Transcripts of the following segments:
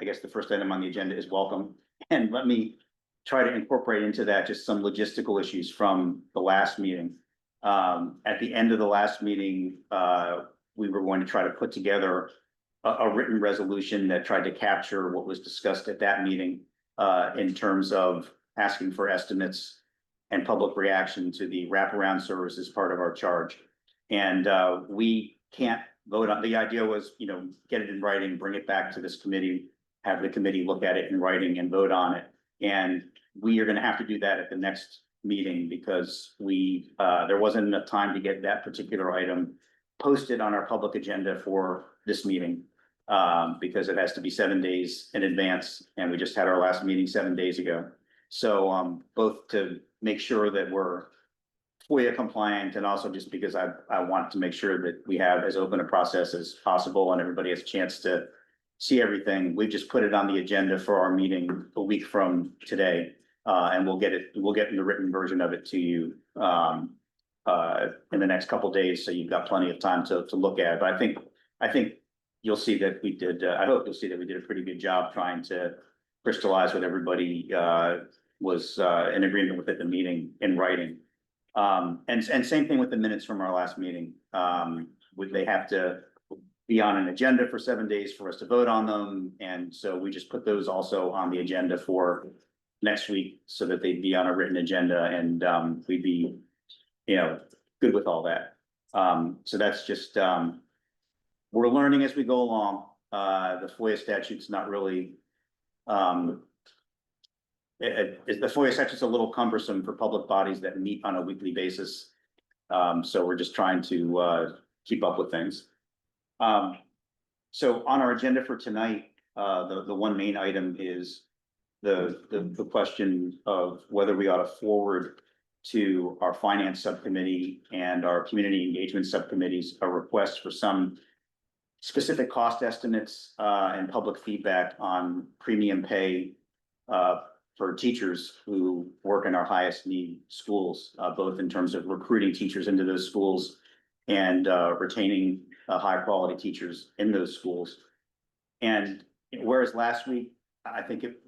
guess the first item on the agenda is welcome. And let me try to incorporate into that just some logistical issues from the last meeting. At the end of the last meeting, we were going to try to put together a written resolution that tried to capture what was discussed at that meeting in terms of asking for estimates and public reaction to the wraparound service as part of our charge. And we can't vote on, the idea was, get it in writing, bring it back to this committee, have the committee look at it in writing and vote on it. And we are going to have to do that at the next meeting because there wasn't enough time to get that particular item posted on our public agenda for this meeting because it has to be 7 days in advance, and we just had our last meeting 7 days ago. So both to make sure that we're FOIA compliant and also just because I want to make sure that we have as open a process as possible and everybody has a chance to see everything. We've just put it on the agenda for our meeting a week from today. And we'll get the written version of it to you in the next couple of days. So you've got plenty of time to look at it. But I think you'll see that we did, I hope you'll see that we did a pretty good job trying to crystallize what everybody was in agreement with at the meeting in writing. And same thing with the minutes from our last meeting. They have to be on an agenda for 7 days for us to vote on them. And so we just put those also on the agenda for next week so that they'd be on a written agenda and we'd be, good with all that. So that's just, we're learning as we go along. The FOIA statute's not really, the FOIA statute's a little cumbersome for public bodies that meet on a weekly basis. So we're just trying to keep up with things. So on our agenda for tonight, the one main item is the question of whether we ought to forward to our finance subcommittee and our community engagement subcommittees a request for some specific cost estimates and public feedback on premium pay for teachers who work in our highest need schools, both in terms of recruiting teachers into those schools and retaining high quality teachers in those schools. And whereas last week, I think it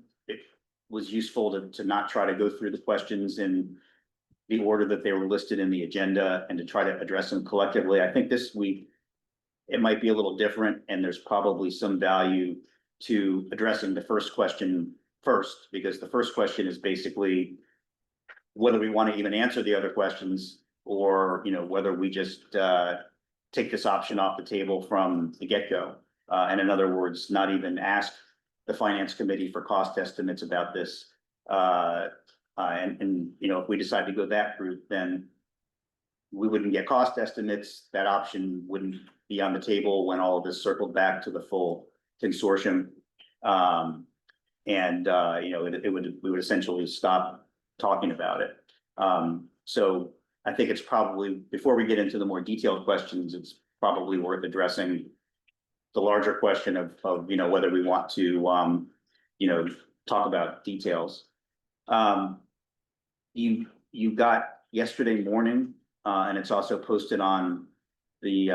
was useful to not try to go through the questions in the order that they were listed in the agenda and to try to address them collectively. I think this week it might be a little different, and there's probably some value to addressing the first question first, because the first question is basically whether we want to even answer the other questions or whether we just take this option off the table from the get-go. And in other words, not even ask the finance committee for cost estimates about this. And if we decide to go that route, then we wouldn't get cost estimates. That option wouldn't be on the table when all of this circled back to the full consortium. We would essentially stop talking about it. So I think it's probably, before we get into the more detailed questions, it's probably worth addressing the larger question of whether we want to talk about details. You got yesterday morning, and it's also posted on the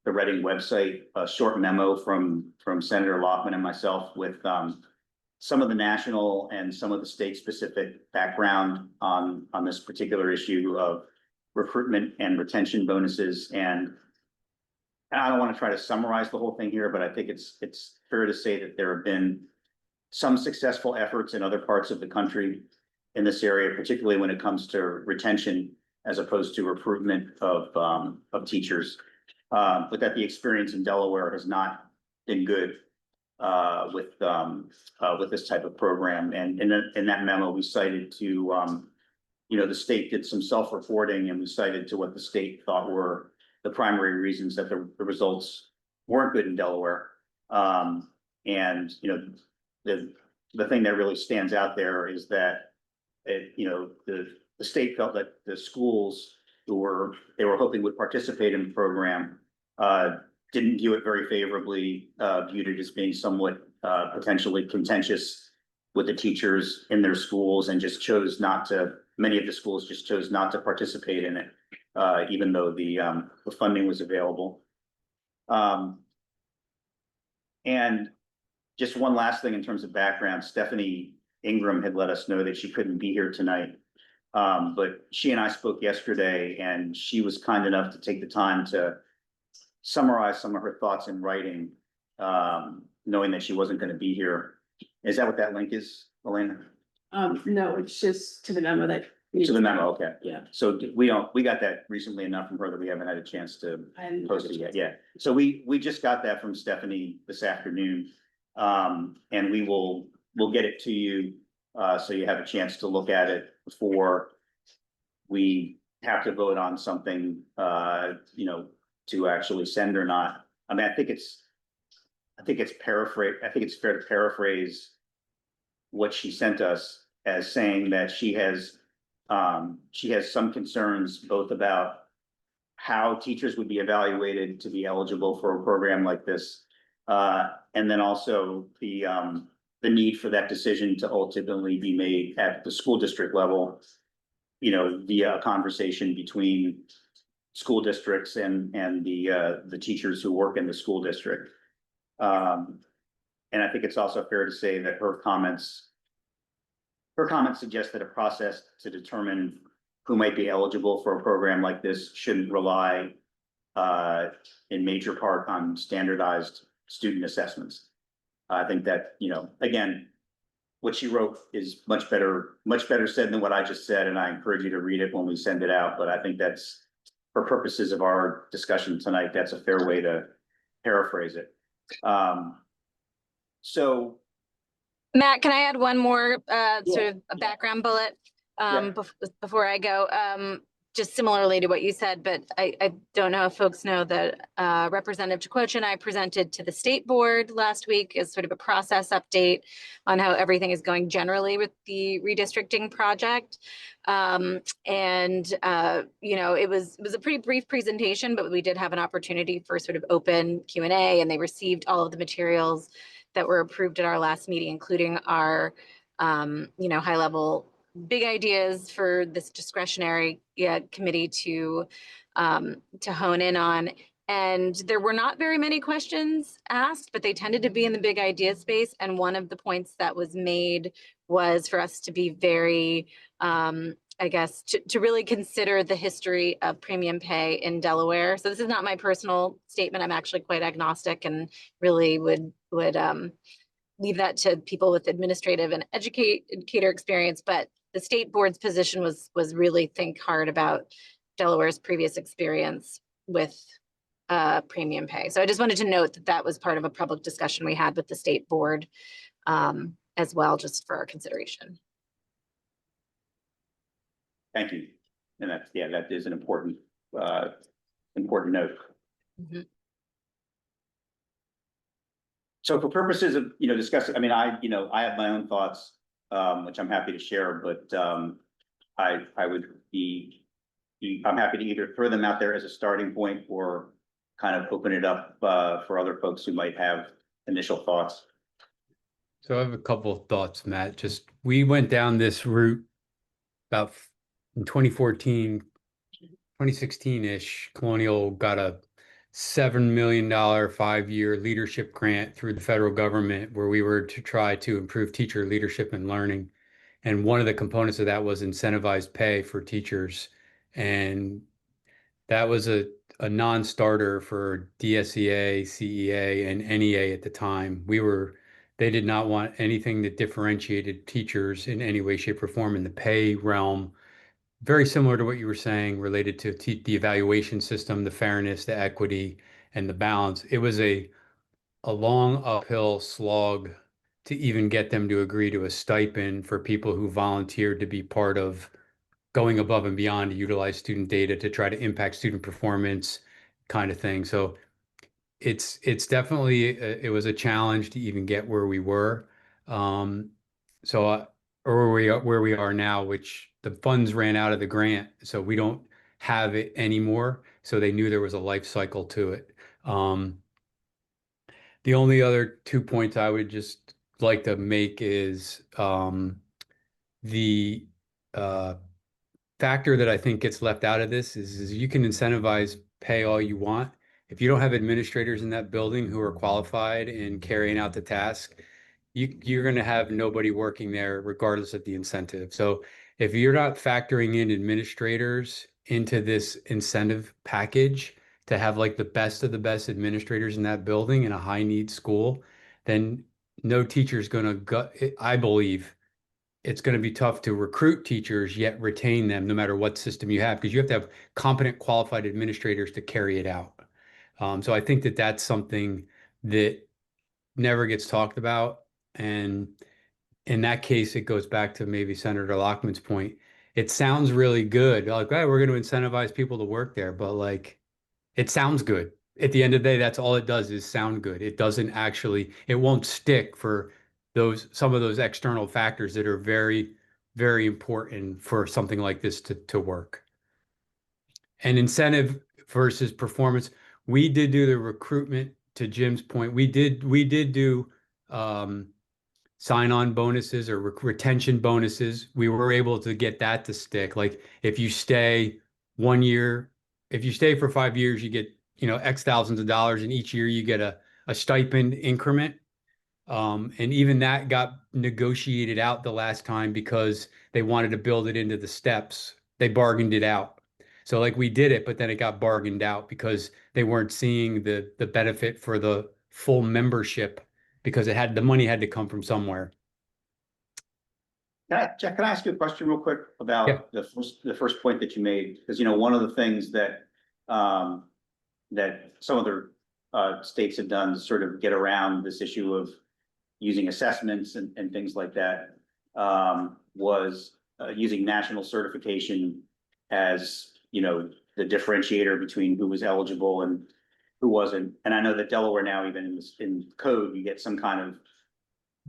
Reading website, a short memo from Senator Lockman and myself with some of the national and some of the state specific background on this particular issue of recruitment and retention bonuses. And I don't want to try to summarize the whole thing here, but I think it's fair to say that there have been some successful efforts in other parts of the country in this area, particularly when it comes to retention as opposed to recruitment of teachers. But that the experience in Delaware has not been good with this type of program. And in that memo, we cited to the state did some self-reporting, and we cited to what the state thought were the primary reasons that the results weren't good in Delaware. And the thing that really stands out there is that the state felt that the schools they were hoping would participate in the program didn't view it very favorably, viewed it as being somewhat potentially contentious with the teachers in their schools, and just chose not to. Many of the schools just chose not to participate in it, even though the funding was available. And just one last thing in terms of background, Stephanie Ingram had let us know that she couldn't be here tonight. But she and I spoke yesterday, and she was kind enough to take the time to summarize some of her thoughts in writing, knowing that she wasn't going to be here. Is that what that link is, Elena? No, it's just to the memo that. To the memo, okay. Yeah. So we got that recently enough from her that we haven't had a chance to post it yet. Yeah. So we just got that from Stephanie this afternoon. And we'll get it to you, so you have a chance to look at it before we have to vote on something, to actually send or not. I mean, I think it's fair to paraphrase what she sent us as saying that she has some concerns both about how teachers would be evaluated to be eligible for a program like this. And then also the need for that decision to ultimately be made at the school district level, via a conversation between school districts and the teachers who work in the school district. And I think it's also fair to say that her comments suggest that a process to determine who might be eligible for a program like this shouldn't rely in major part on standardized student assessments. I think that, again, what she wrote is much better said than what I just said, and I encourage you to read it when we send it out. But I think that's, for purposes of our discussion tonight, that's a fair way to paraphrase it. So, Matt, can I add one more sort of a background bullet Yeah. before I go? Just similarly to what you said, but I don't know if folks know that Representative Chicoche and I presented to the state board last week as sort of a process update on how everything is going generally with the redistricting project. It was a pretty brief presentation, but we did have an opportunity for sort of open Q&A, and they received all of the materials that were approved at our last meeting, including our, high level big ideas for this discretionary committee to hone in on. And there were not very many questions asked, but they tended to be in the big idea space. And one of the points that was made was for us to be very, to really consider the history of premium pay in Delaware. So this is not my personal statement. I'm actually quite agnostic and really would leave that to people with administrative and educator experience. But the state board's position was really think hard about Delaware's previous experience with premium pay. So I just wanted to note that that was part of a public discussion we had with the state board as well, just for our consideration. thank you. And that is an important note. Mm-hmm. So for purposes of, discussing, I mean, I have my own thoughts, which I'm happy to share, but I'm happy to either throw them out there as a starting point or kind of open it up for other folks who might have initial thoughts. So I have a couple of thoughts, Matt. We went down this route about in 2014, 2016-ish. Colonial got a $7 million 5-year leadership grant through the federal government where we were to try to improve teacher leadership and learning. And one of the components of that was incentivized pay for teachers. And that was a non-starter for DSEA, CEA, and NEA at the time. They did not want anything that differentiated teachers in any way, shape, or form in the pay realm. Very similar to what you were saying related to the evaluation system, the fairness, the equity, and the balance. It was a long uphill slog to even get them to agree to a stipend for people who volunteered to be part of going above and beyond to utilize student data to try to impact student performance kind of thing. So it's definitely, it was a challenge to even get where we were. Or where we are now, which the funds ran out of the grant, so we don't have it anymore. So they knew there was a life cycle to it. The only other 2 points I would just like to make is the factor that I think gets left out of this is you can incentivize pay all you want. If you don't have administrators in that building who are qualified in carrying out the task, you're going to have nobody working there regardless of the incentive. So if you're not factoring in administrators into this incentive package to have like the best of the best administrators in that building in a high need school, then no teacher's going to go, I believe it's going to be tough to recruit teachers yet retain them no matter what system you have, because you have to have competent, qualified administrators to carry it out. So I think that that's something that never gets talked about. And in that case, it goes back to maybe Senator Lockman's point. It sounds really good. Like, hey, we're going to incentivize people to work there, but like, it sounds good. At the end of the day, that's all it does is sound good. It doesn't actually, it won't stick for some of those external factors that are very, very important for something like this to work. And incentive versus performance. We did do the recruitment, to Jim's point. We did do sign-on bonuses or retention bonuses. We were able to get that to stick. Like if you stay 1 year, if you stay for 5 years, you get, X thousands of dollars, and each year you get a stipend increment. And even that got negotiated out the last time because they wanted to build it into the steps. They bargained it out. So like we did it, but then it got bargained out because they weren't seeing the benefit for the full membership because the money had to come from somewhere. Jack, can I ask you a question real quick Yeah. about the first point that you made? Because, one of the things that, that some other states have done to sort of get around this issue of using assessments and things like that, was using national certification as, the differentiator between who was eligible and who wasn't. And I know that Delaware now, even in code, you get some kind of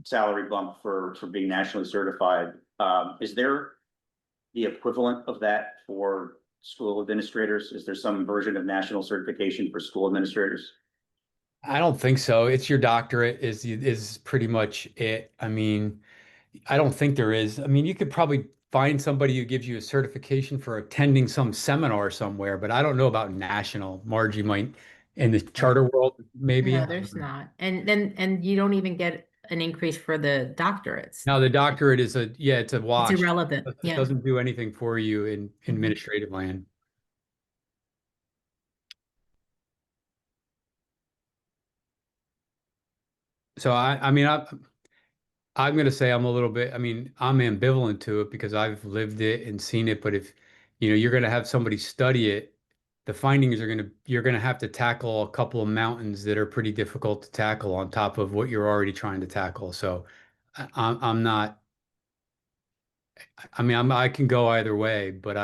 salary bump for being nationally certified. Is there the equivalent of that for school administrators? Is there some version of national certification for school administrators? I don't think so. It's your doctorate is pretty much it. I mean, I don't think there is. I mean, you could probably find somebody who gives you a certification for attending some seminar somewhere, but I don't know about national. Margie might in the charter world, maybe. No, there's not. And you don't even get an increase for the doctorates. Now the doctorate is it's a It's wash. irrelevant. It Yeah. doesn't do anything for you in Mhm. administrative land. So I mean, I'm going to say I'm a little bit, I mean, I'm ambivalent to it because I've lived it and seen it. But if, you're going to have somebody study it, the findings you're going to have to tackle a couple of mountains that are pretty difficult to tackle on top of what you're already trying to tackle. So I'm not, I mean, I can go either way, but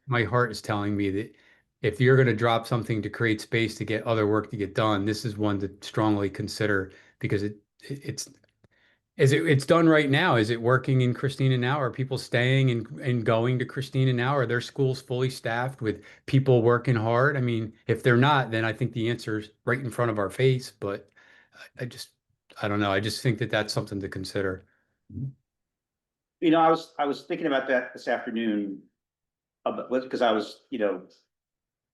my heart is telling me that if you're going to drop something to create space to get other work to get done, this is one to strongly consider because it's done right now. Is it working in Christina now? Are people staying and going to Christina now? Are their schools fully staffed with people working hard? I mean, if they're not, then I think the answer is right in front of our face. But I just, I don't know. I just think that that's something to consider. I was thinking about that this afternoon, because I was,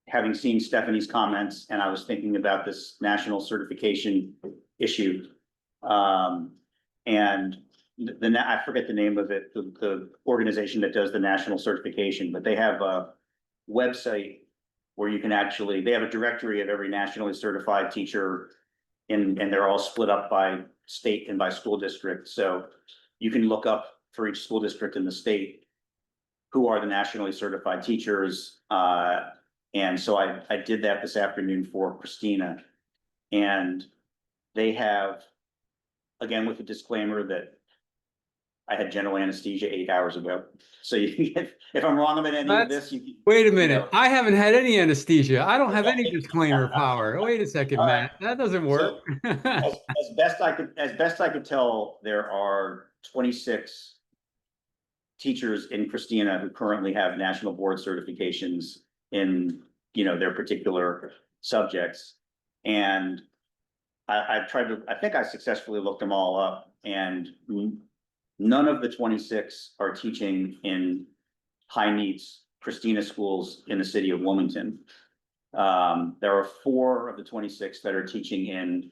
having seen Stephanie's comments, and I was thinking about this national certification issue. And I forget the name of it, the organization that does the national certification, but they have a website where you can they have a directory of every nationally certified teacher, and they're all split up by state and by school district. So you can look up for each school district in the state who are the nationally certified teachers. And so I did that this afternoon for Christina. And they have, again, with the disclaimer that I had general anesthesia 8 hours ago. So if I'm wrong about any of this, Wait a minute. I haven't had any anesthesia. I don't have any disclaimer power. Wait a second, Matt. That doesn't work. As best I could tell, there are 26 teachers in Christina who currently have national board certifications in, their particular subjects. And I think I successfully looked them all up, and none of the 26 are teaching in high needs Christina schools in the city of Wilmington. There are 4 of the 26 that are teaching in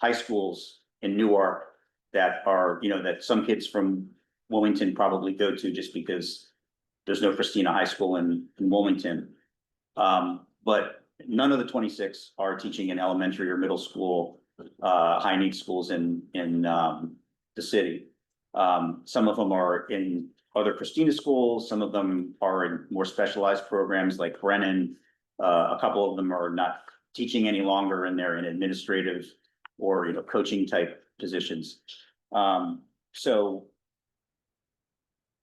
high schools in Newark that are, that some kids from Wilmington probably go to just because there's no Christina High School in Wilmington. But none of the 26 are teaching in elementary or middle school, high need schools in the city. Some of them are in other Christina schools. Some of them are in more specialized programs like Brennan. A couple of them are not teaching any longer, and they're in administrative or coaching type positions. So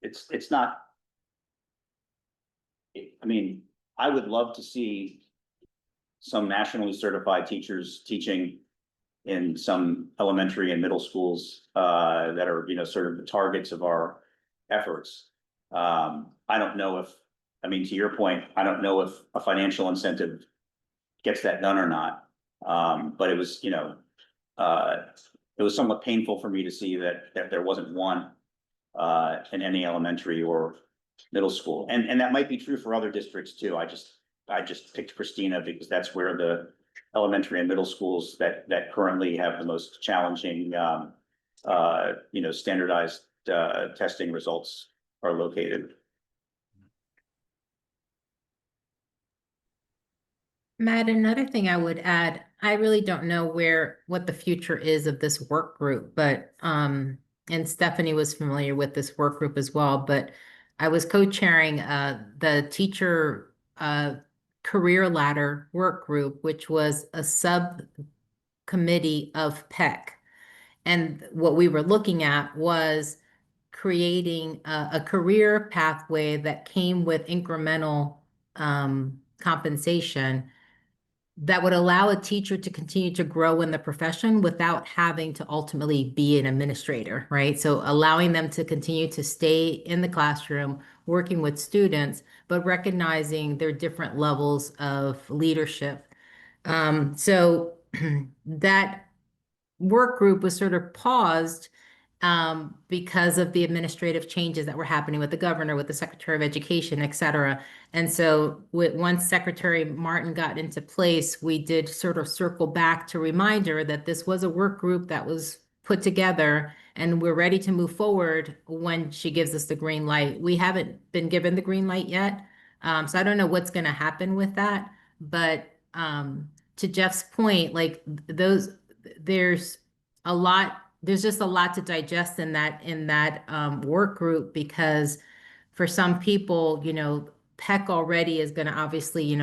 it's not. I mean, I would love to see some nationally certified teachers teaching in some elementary and middle schools that are, sort of the targets of our efforts. I don't know if, to your point, I don't know if a financial incentive gets that done or not. But it was, it was somewhat painful for me to see that there wasn't one in any elementary or middle school. And that might be true for other districts too. I just picked Christina because that's where the elementary and middle schools that currently have the most challenging, standardized testing results are located. Matt, another thing I would add, I really don't know what the future is of this work group, but and Stephanie was familiar with this work group as well, but I was co-chairing the teacher career ladder work group, which was a subcommittee of PEC. And what we were looking at was creating a career pathway that came with incremental compensation that would allow a teacher to continue to grow in the profession without having to ultimately be an administrator, right? So allowing them to continue to stay in the classroom, working with students, but recognizing their different levels of leadership. So that work group was sort of paused because of the administrative changes that were happening with the governor, with the Secretary of Education, et cetera. And so once Secretary Martin got into place, we did sort of circle back to remind her that this was a work group that was put together and we're ready to move forward when she gives us the green light. We haven't been given the green light yet. So I don't know what's going to happen with that. But to Jeff's point, like there's just a lot to digest in that work group, because for some people, PEC already is going to obviously,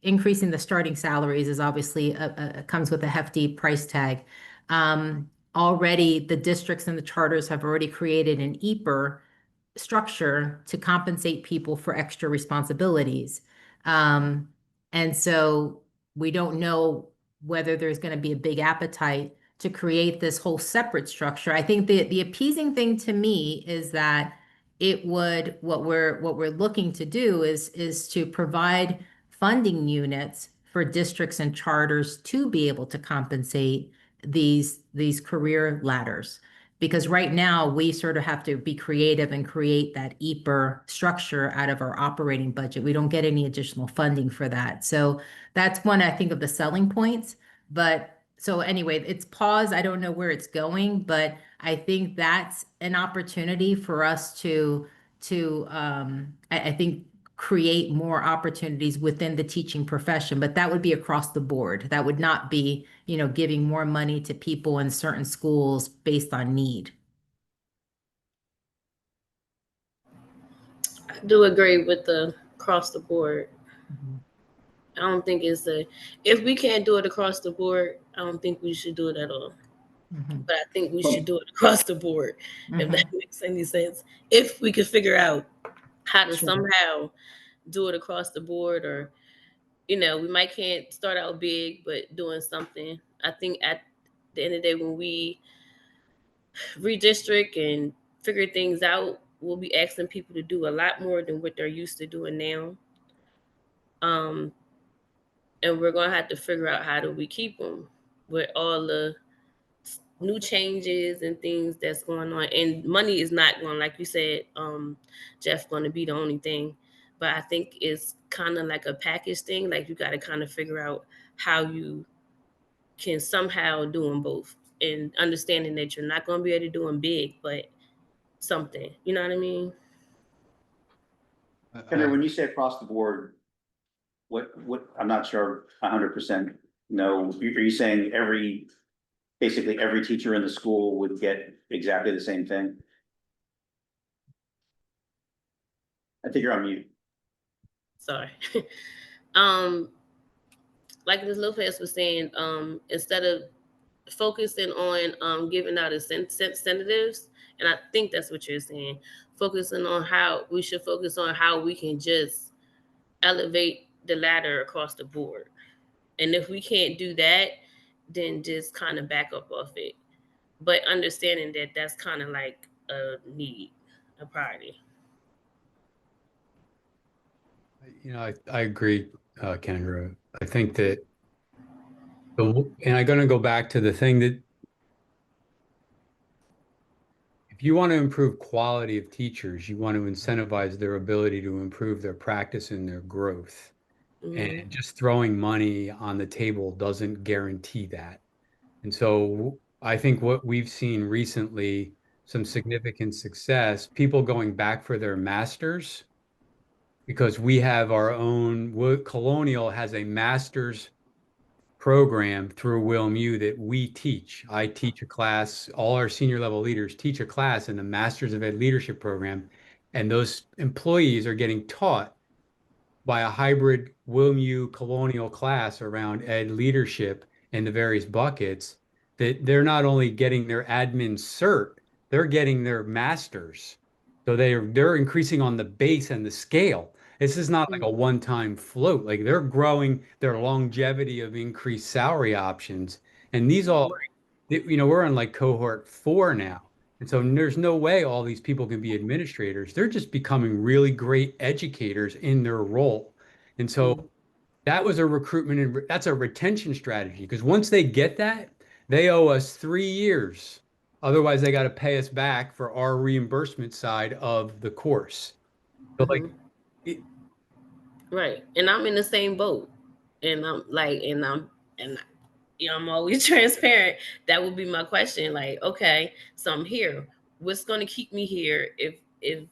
increasing the starting salaries is obviously comes with a hefty price tag. Already the districts and the charters have already created an EPR structure to compensate people for extra responsibilities. And so we don't know whether there's going to be a big appetite to create this whole separate structure. I think the appeasing thing to me is that what we're looking to do is to provide funding units for districts and charters to be able to compensate these career ladders. Because right now we sort of have to be creative and create that EPR structure out of our operating budget. We don't get any additional funding for that. So that's one, I think, of the selling points. But so anyway, it's paused. I don't know where it's going, but I think that's an opportunity for us to I think create more opportunities within the teaching profession, but that would be across the board. That would not be, giving more money to people in certain schools based on need. I do agree with the across the board. Mhm. I don't think if we can't do it across the board, I don't think we should do it at all. Mhm. But I think we should do it across the board, if that Mhm. makes any sense. If we could figure out how to Sure. somehow do it across the board, or we might can't start out big, but doing something. I think at the end of the day, when we redistrict and figure things out, we'll be asking people to do a lot more than what they're used to doing now. Um, and we're gonna have to figure out how do we keep them with all the new changes and things that's going on. And money is not going, like you said, Jeff, going to be the only thing. But I think it's kind of like a package thing. Like you got to kind of figure out how you can somehow do them both. and understanding that you're not going to be able to do them big, but something, you know what I mean? Kendra, when you say across the board, I'm not sure 100% no, are you saying basically every teacher in the school would get exactly the same thing? I think you're on mute. Sorry. um, like Ms. Lopez was saying, instead of focusing on giving out incentives, and I think that's what you're saying, focusing on how we should focus on how we can just elevate the ladder across the board. And if we can't do that, then just kind of back up off it. But understanding that that's kind of like a need, a priority. You know, I agree, Kendra. I think that and I'm going to go back to the thing that if you want to improve quality of teachers, you want to incentivize their ability to improve their practice and their growth. Mm-hmm. And just throwing money on the table doesn't guarantee that. And so I think what we've seen recently, some significant success, people going back for their masters, because we have our own, Colonial has a master's program through WillMU that we teach. I teach a class, all our senior level leaders teach a class in the Masters of Ed Leadership program. And those employees are getting taught by a hybrid WillMU Colonial class around ed leadership in the various buckets, that they're not only getting their admin cert, they're getting their masters. So they're increasing on the base and the scale. This is not like a one-time float. Like they're growing their longevity of increased salary options. And these all, we're on like cohort 4 now. And so there's no way all these people can be administrators. They're just becoming really great educators in their role. And so that was a recruitment and that's a retention strategy, because once they get that, they owe us 3 years. Otherwise, they got to pay us back for our reimbursement side of the course. So like, Right. And I'm in the same boat. And and I'm always transparent. That would be my question. Like, okay, so I'm here. What's going to keep me here? If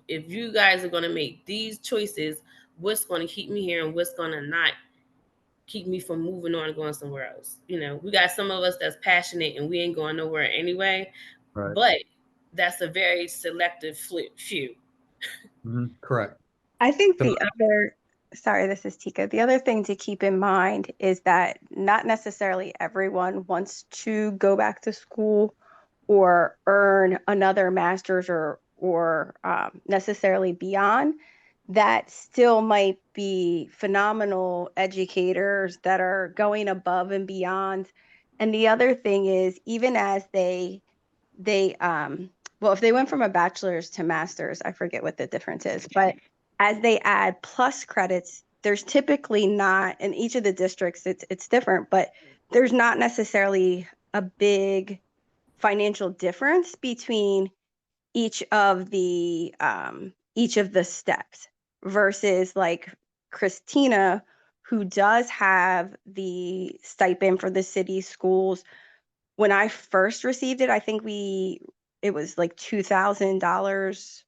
you guys are going to make these choices, what's going to keep me here and what's going to not keep me from moving on and going somewhere else? We got some of us that's passionate and we ain't going nowhere anyway. right. But that's a very selective few. Correct. I think So, sorry, this is Tika. The other thing to keep in mind is that not necessarily everyone wants to go back to school or earn another master's or necessarily beyond. That still might be phenomenal educators that are going above and beyond. And the other thing is, even as they well, if they went from a bachelor's to master's, I forget what the difference is, but as they add plus credits, there's typically not, in each of the districts it's different, but there's not necessarily a big financial difference between each of the steps versus like Christina, who does have the stipend for the city schools. When I first received it, I think it was like $2,000,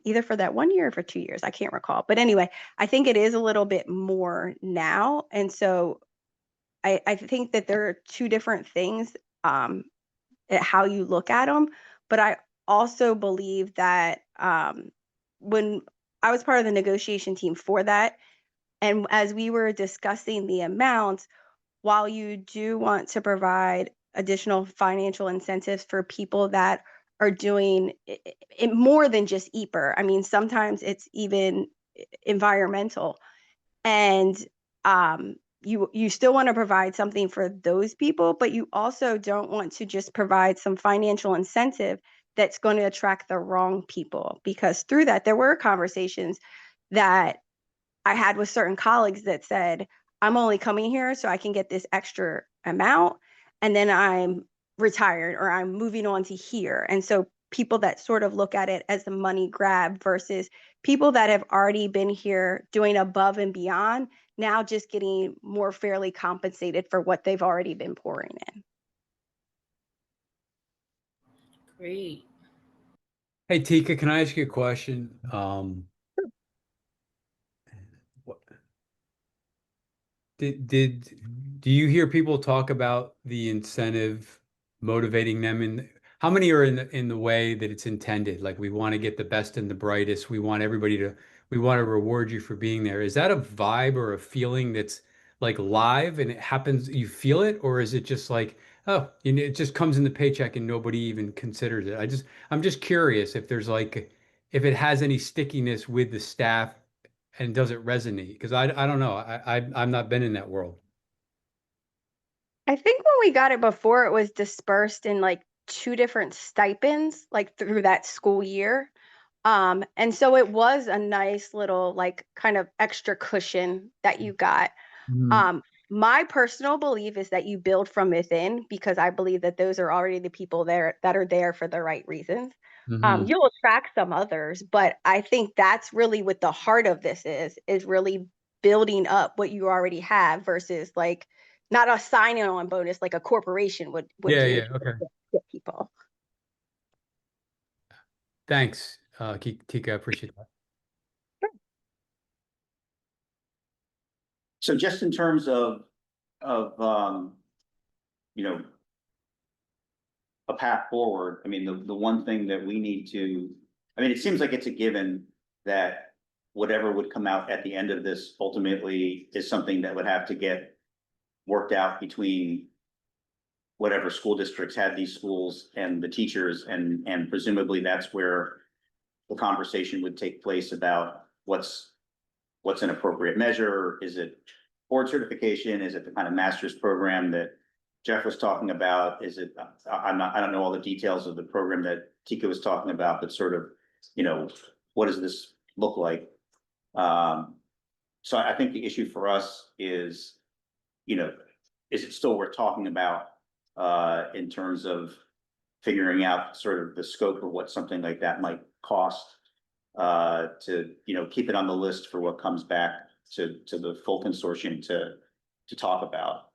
either for that 1 year or for 2 years. I can't recall. But anyway, I think it is a little bit more now. And so I think that there are two different things, at how you look at them. But I also believe that when I was part of the negotiation team for that, and as we were discussing the amounts, while you do want to provide additional financial incentives for people that are doing it more than just EPER, I mean, sometimes it's even environmental. And you still want to provide something for those people, but you also don't want to just provide some financial incentive that's going to attract the wrong people, because through that, there were conversations that I had with certain colleagues that said, I'm only coming here so I can get this extra amount, and then I'm retired or I'm moving on to here. And so people that sort of look at it as a money grab versus people that have already been here doing above and beyond, now just getting more fairly compensated for what they've already been pouring in. Great. Hey, Tika, can I ask you a question? What, do you hear people talk about the incentive motivating them how many are in the way that it's intended? Like we want to get the best and the brightest. We want to reward you for being there. Is that a vibe or a feeling that's like live and it happens, you feel it, or is it just like, oh, it just comes in the paycheck and nobody even considers it? I'm just curious if there's like, if it has any stickiness with the staff and does it resonate? Because I don't know. I'm not been in that world. I think when we got it before, it was dispersed in like two different stipends, like through that school year. And so it was a nice little like kind of extra cushion that you got. Mhm. Um, my personal belief is that you build from within because I believe that those are already the people there that are there for the right reasons. Mhm. You'll attract some others, but I think that's really what the heart of this is really building up what you already have versus like not a sign on bonus like a corporation would Yeah, do yeah. to Okay. get people. Thanks, Tika. I appreciate that. So just in terms of you know, a path forward, I mean, the one thing that we need to, I mean, it seems like it's a given that whatever would come out at the end of this ultimately is something that would have to get worked out between whatever school districts had these schools and the teachers, and presumably that's where the conversation would take place about what's an appropriate measure. Is it board certification? Is it the kind of master's program that Jeff was talking about? Is it, I don't know all the details of the program that Tika was talking about, but sort of, what does this look like? So I think the issue for us is, you know, is it still worth talking about in terms of figuring out sort of the scope of what something like that might cost to, keep it on the list for what comes back to the full consortium to talk about.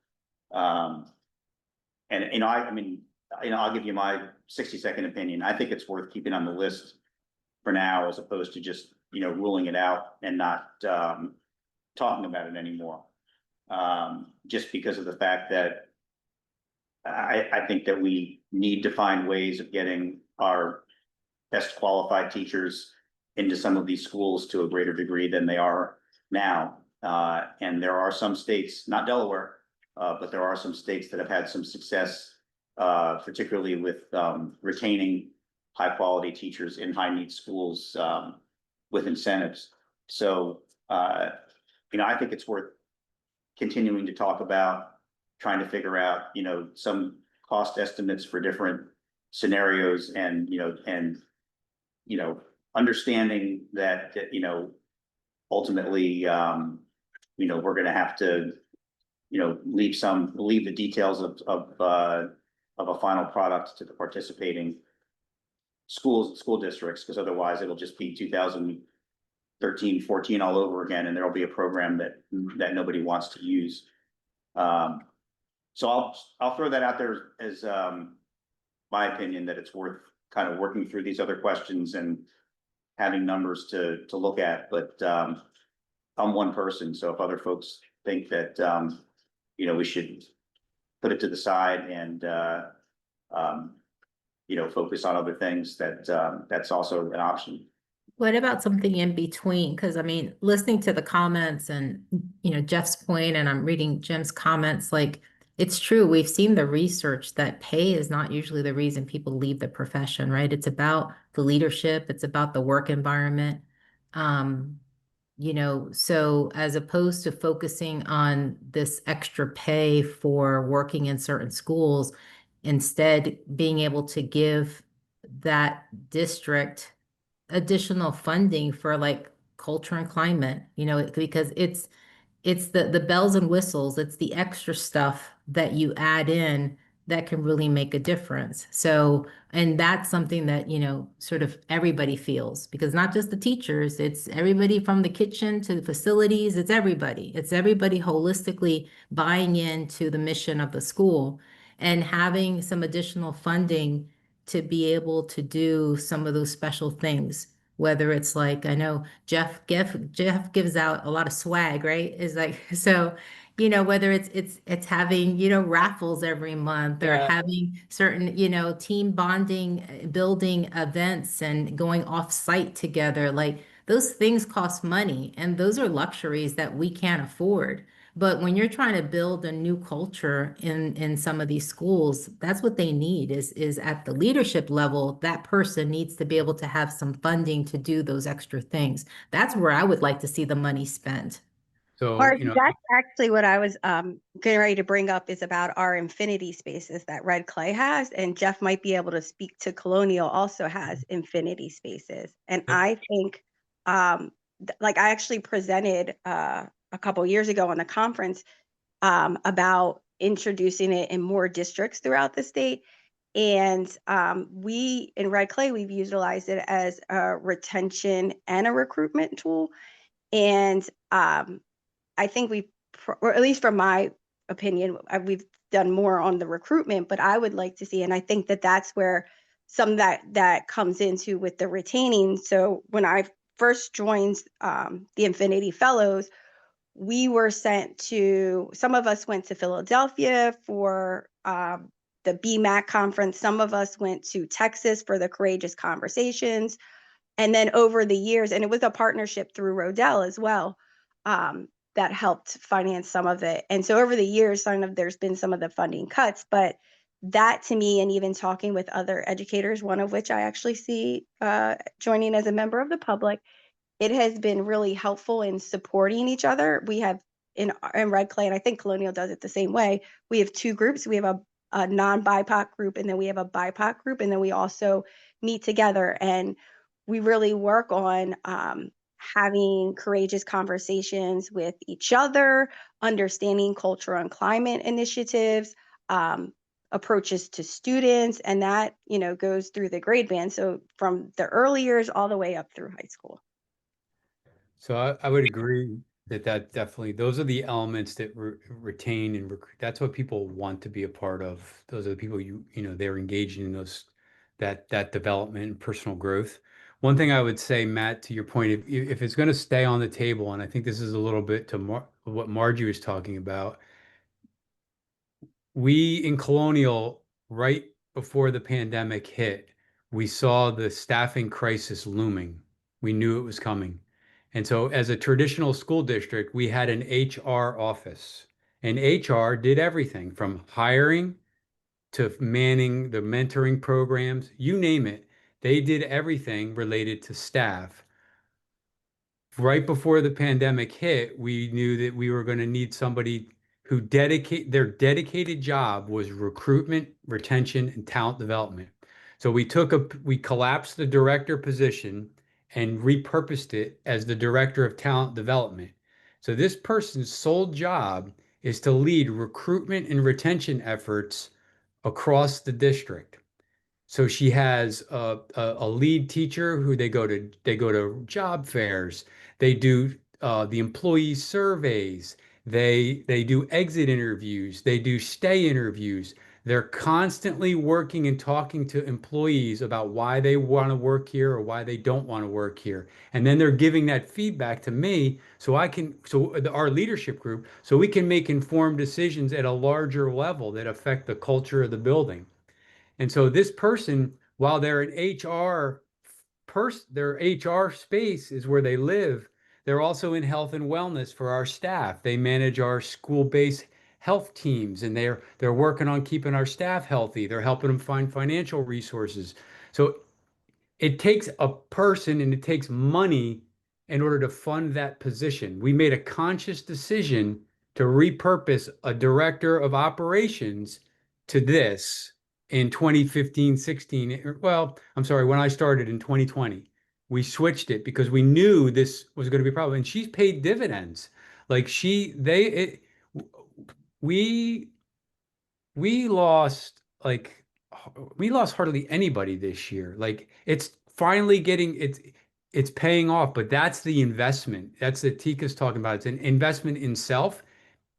And, I mean, I'll give you my 60-second opinion. I think it's worth keeping on the list for now, as opposed to just, ruling it out and not talking about it anymore. Just because of the fact that I think that we need to find ways of getting our best qualified teachers into some of these schools to a greater degree than they are now. And there are some states, not Delaware, but there are some states that have had some success, particularly with retaining high quality teachers in high need schools with incentives. So, I think it's worth continuing to talk about, trying to figure out, some cost estimates for different scenarios and, understanding that, ultimately, we're gonna have to, leave the details of a final product to the participating schools, school districts, because otherwise it'll just be 2013, 14 all over again, and there'll be a program that nobody wants to use. So I'll throw that out there as my opinion, that it's worth kind of working through these other questions and having numbers to look at. But I'm one person, so if other folks think that we should put it to the side and focus on other things, that's also an option. What about something in between? Because I mean, listening to the comments and, Jeff's point, and I'm reading Jim's comments, like it's true. We've seen the research that pay is not usually the reason people leave the profession, right? It's about the leadership. It's about the work environment. Um, so as opposed to focusing on this extra pay for working in certain schools, instead being able to give that district additional funding for like culture and climate, because it's the bells and whistles, it's the extra stuff that you add in that can really make a difference. So, and that's something that, sort of everybody feels, because not just the teachers, it's everybody from the kitchen to the facilities, it's everybody. It's everybody holistically buying into the mission of the school and having some additional funding to be able to do some of those special things. Whether it's like, I know Jeff gives out a lot of swag, right? Is like, so, whether it's having, raffles every month or Yeah. having certain, team bonding, building events and going off site together, like those things cost money and those are luxuries that we can't afford. But when you're trying to build a new culture in some of these schools, that's what they need is at the leadership level, that person needs to be able to have some funding to do those extra things. That's where I would like to see the money spent. So, Margie, that's actually what I was getting ready to bring up is about our infinity spaces that Red Clay has, and Jeff might be able to speak to Colonial also has infinity spaces. And Yep. I think like I actually presented a couple years ago on a conference about introducing it in more districts throughout the state. And we in Red Clay, we've utilized it as a retention and a recruitment tool. And I think or at least from my opinion, we've done more on the recruitment, but I would like to see, and I think that that's where some of that comes into with the retaining. So when I first joined the Infinity Fellows, we were sent to, some of us went to Philadelphia for the BMAC conference. Some of us went to Texas for the Courageous Conversations. And then over the years, and it was a partnership through Rodell as well, that helped finance some of it. And so over the years, there's been some of the funding cuts, but that to me, and even talking with other educators, one of which I actually see joining as a member of the public, it has been really helpful in supporting each other. We have in Red Clay, and I think Colonial does it the same way. We have two groups. We have a non-BIPOC group, and then we have a BIPOC group, and then we also meet together and we really work on having courageous conversations with each other, understanding culture and climate initiatives, approaches to students, and that goes through the grade band. So from the early years all the way up through high school. So I would agree that definitely, those are the elements that retain and recruit. That's what people want to be a part of. Those are the people they're engaged in that development and personal growth. One thing I would say, Matt, to your point, if it's going to stay on the table, and I think this is a little bit to what Margie was talking about, we in Colonial, right before the pandemic hit, we saw the staffing crisis looming. We knew it was coming. And so, as a traditional school district, we had an HR office, and HR did everything from hiring to manning the mentoring programs, you name it. They did everything related to staff. Right before the pandemic hit, we knew that we were going to need somebody who their dedicated job was recruitment, retention, and talent development. So we collapsed the director position and repurposed it as the director of talent development. So this person's sole job is to lead recruitment and retention efforts across the district. So she has a lead teacher who they go to job fairs, they do the employee surveys, they do exit interviews, they do stay interviews. They're constantly working and talking to employees about why they want to work here or why they don't want to work here. And then they're giving that feedback to me our leadership group, so we can make informed decisions at a larger level that affect the culture of the building. And so this person, while they're an their HR space is where they live, they're also in health and wellness for our staff. They manage our school-based health teams, and they're working on keeping our staff healthy. They're helping them find financial resources. So it takes a person and it takes money in order to fund that position. We made a conscious decision to repurpose a director of operations to this in 2015, 16. Well, I'm sorry, when I started in 2020, we switched it because we knew this was going to be a problem. And she's paid dividends. Like we we lost like we lost hardly anybody this year. Like it's finally it's paying off, but that's the investment. That's the Tika's talking about. It's an investment in self.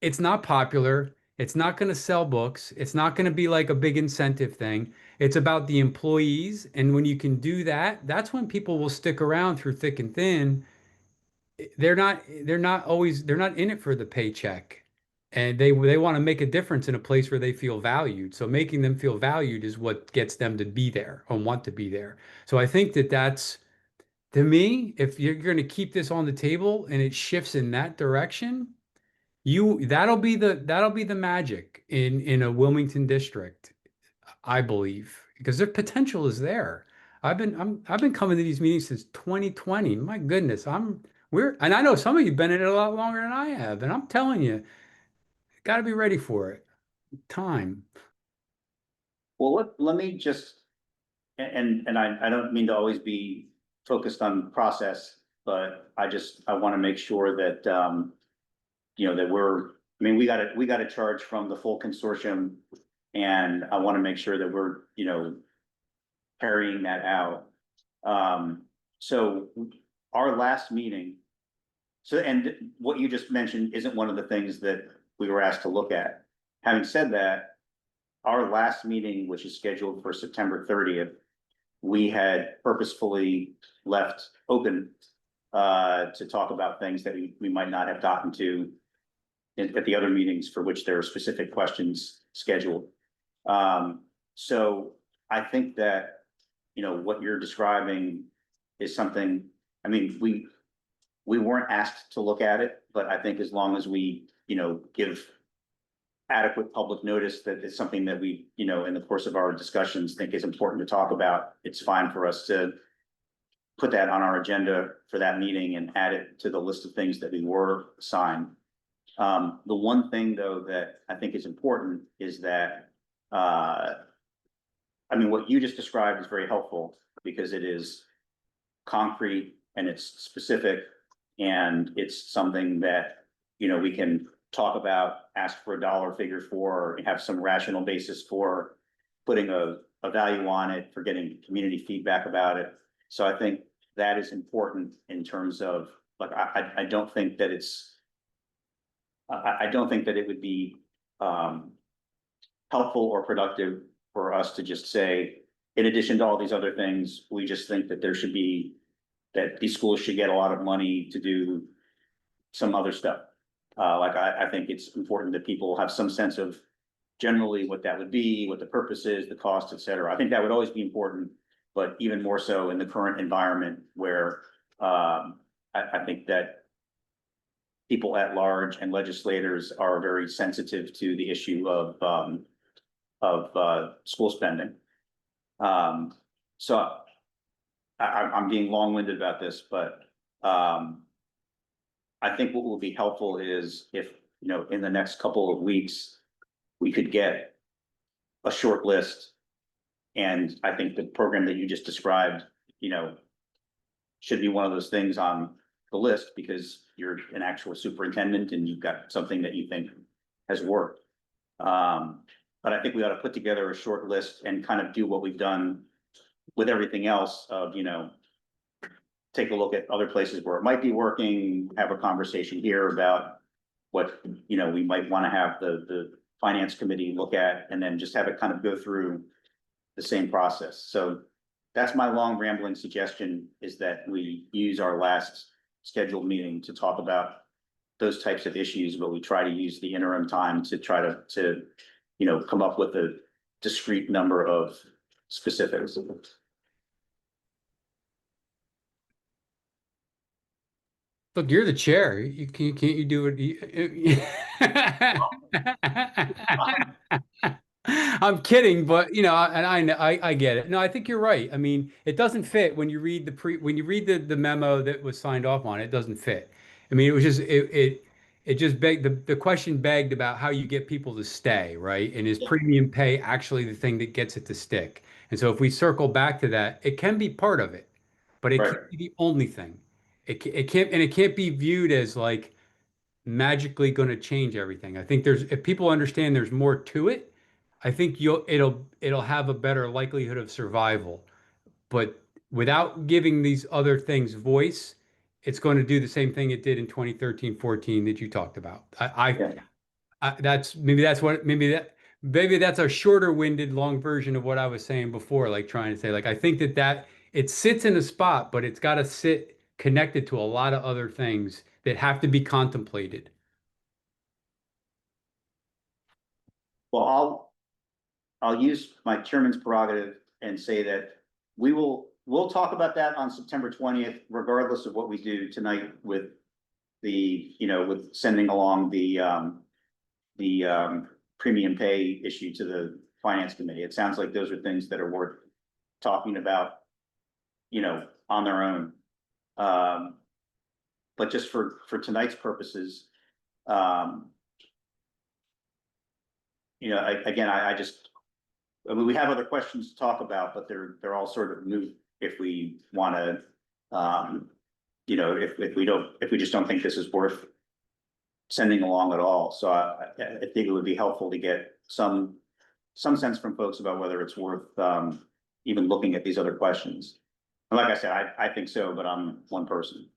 It's not popular. It's not going to sell books. It's not going to be like a big incentive thing. It's about the employees. And when you can do that, that's when people will stick around through thick and thin. They're not in it for the paycheck. And they want to make a difference in a place where they feel valued. So making them feel valued is what gets them to be there and want to be there. So I think that that's, to me, if you're going to keep this on the table and it shifts in that direction, that'll be the magic in a Wilmington district, I believe, because their potential is there. I've been coming to these meetings since 2020. My goodness, and I know some of you've been in it a lot longer than I have, and I'm telling you, got to be ready for it. Time. Well, let me just, and I don't mean to always be focused on process, but I want to make sure that, that I mean, we got a charge from the full consortium. And I want to make sure that we're, carrying that out. So our last meeting, and what you just mentioned isn't one of the things that we were asked to look at. Having said that, our last meeting, which is scheduled for September 30th, we had purposefully left open to talk about things that we might not have gotten to at the other meetings for which there are specific questions scheduled. So I think that, what you're describing is something, I mean, we weren't asked to look at it, but I think as long as we, give adequate public notice that it's something that we, in the course of our discussions think is important to talk about, it's fine for us to put that on our agenda for that meeting and add it to the list of things that we were assigned. The one thing though, that I think is important is that, I mean, what you just described is very helpful because it is concrete and it's specific and it's something that, we can talk about, ask for a dollar figure for, or have some rational basis for putting a value on it, for getting community feedback about it. So I think that is important in terms of, like, I don't think that I don't think that it would be helpful or productive for us to just say, in addition to all these other things, we just think that that these schools should get a lot of money to do some other stuff. I think it's important that people have some sense of generally what that would be, what the purpose is, the cost, et cetera. I think that would always be important, but even more so in the current environment where I think that people at large and legislators are very sensitive to the issue of school spending. So I'm being long-winded about this, but I think what will be helpful is if, in the next couple of weeks, we could get a short list. And I think the program that you just described, should be one of those things on the list because you're an actual superintendent and you've got something that you think has worked. But I think we ought to put together a short list and kind of do what we've done with everything else of, take a look at other places where it might be working, have a conversation here about what, we might want to have the finance committee look at, and then just have it kind of go through the same process. So that's my long rambling suggestion, is that we use our last scheduled meeting to talk about those types of issues, but we try to use the interim time to try to come up with a discrete number of specifics. Look, you're the chair. Can't you do it? I'm kidding, but and I get it. No, I think you're right. I mean, it doesn't fit when you read when you read the memo that was signed off on. It doesn't fit. I mean, it was just it just begged the question begged about how you get people to stay, right? And is premium pay actually the thing that gets it to stick? And so if we circle back to that, it can be part of it, but it Right. can't be the only thing. It can't, and it can't be viewed as like magically going to change everything. I think if people understand there's more to it, I think it'll have a better likelihood of survival. But without giving these other things voice, it's going to do the same thing it did in 2013, 14 that you talked about. Yeah. maybe that's a shorter winded, long version of what I was saying before, like trying to say, like, I think that it sits in a spot, but it's got to sit connected to a lot of other things that have to be contemplated. Well, I'll use my chairman's prerogative and say that we'll talk about that on September 20th, regardless of what we do tonight with with sending along the premium pay issue to the finance committee. It sounds like those are things that are worth talking about, on their own. But just for tonight's purposes, I mean, we have other questions to talk about, but they're all sort of moot if we want to, if we just don't think this is worth sending along at all. So I think it would be helpful to get some sense from folks about whether it's worth even looking at these other questions. And like I said, I think so, but I'm one person.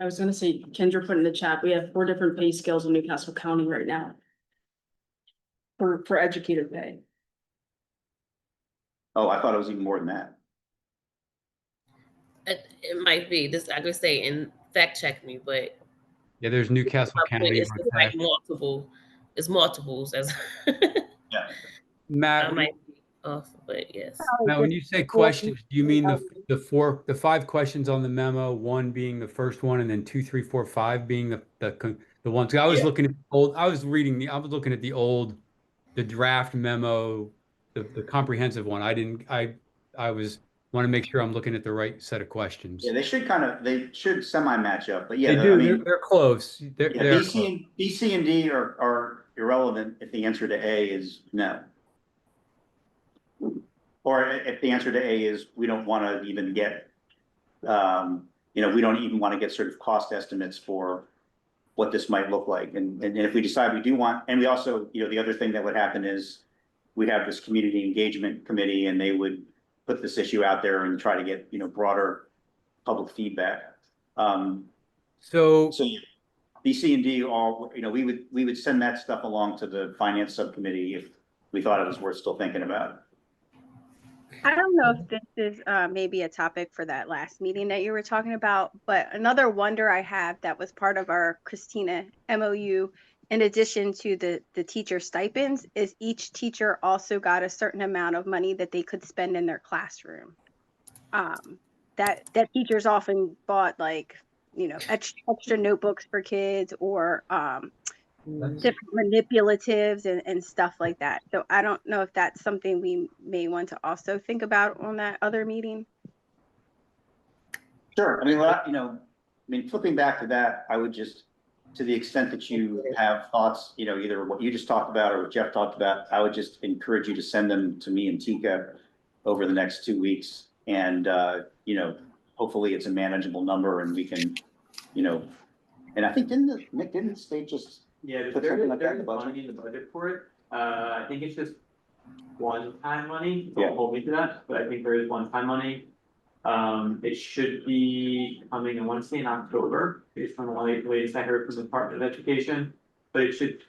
I was gonna say, Kendra put in the chat, we have 4 different pay scales in Newcastle County right now. For educator pay. Oh, I thought it was even more than that. It might be this. I could say and fact check me, but Yeah, there's Newcastle County. It's like multiple. It's multiples as. Yeah. Matt, I might be off, but yes. Matt, when you say questions, do you mean the 5 questions on the memo, 1 being the first one, and then 2, 3, 4, 5 being the ones? I was looking at the old, the draft memo, the comprehensive one. I want to make sure I'm looking at the right set of questions. Yeah, they should semi-match up, but yeah, They do. I mean, They're close. They're B, C, and D are irrelevant if the answer to A is no. Or if the answer to A is we don't want to even get, we don't even want to get sort of cost estimates for what this might look like. And if we decide we do want, and we also, the other thing that would happen is we'd have this community engagement committee and they would put this issue out there and try to get, broader public feedback. So B, C, and D all, we would send that stuff along to the finance subcommittee if we thought it was worth still thinking about. I don't know if this is maybe a topic for that last meeting that you were talking about, but another wonder I have that was part of our Christina MOU, in addition to the teacher stipends, is each teacher also got a certain amount of money that they could spend in their classroom. That teachers often bought extra notebooks for kids or different manipulatives and stuff like that. So I don't know if that's something we may want to also think about on that other meeting. Sure. I mean, flipping back to that, I would just, to the extent that you have thoughts, either what you just talked about or what Jeff talked about, I would just encourage you to send them to me and Tika over the next 2 weeks. And, hopefully it's a manageable number and we can, and I think Nick, didn't the state just, yeah, put something like that in the budget? money in the budget for it. I think it's just one-time money. Yeah. Don't hold me to that, but I think there is one-time money. It should be coming, I want to say in October, based on the latest I heard from the Department of Education. But it should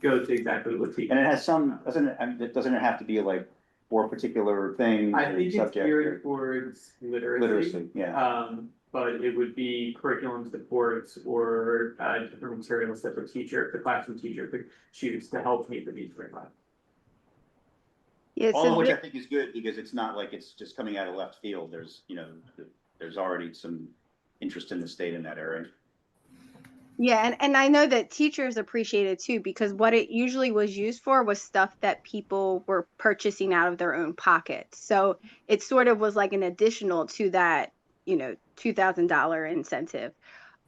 go to exactly what And it has doesn't it have to be like for a particular thing? I think it's subject geared towards literacy, yeah. But it would be curriculum supports or different materials that the classroom teacher could choose to help meet the needs for class. Yeah, All of which I think is good because it's not like it's just coming out of left field. There's, there's already some interest in the state in that area. Yeah, and I know that teachers appreciate it too, because what it usually was used for was stuff that people were purchasing out of their own pockets. So it sort of was like an additional to that, $2,000 incentive.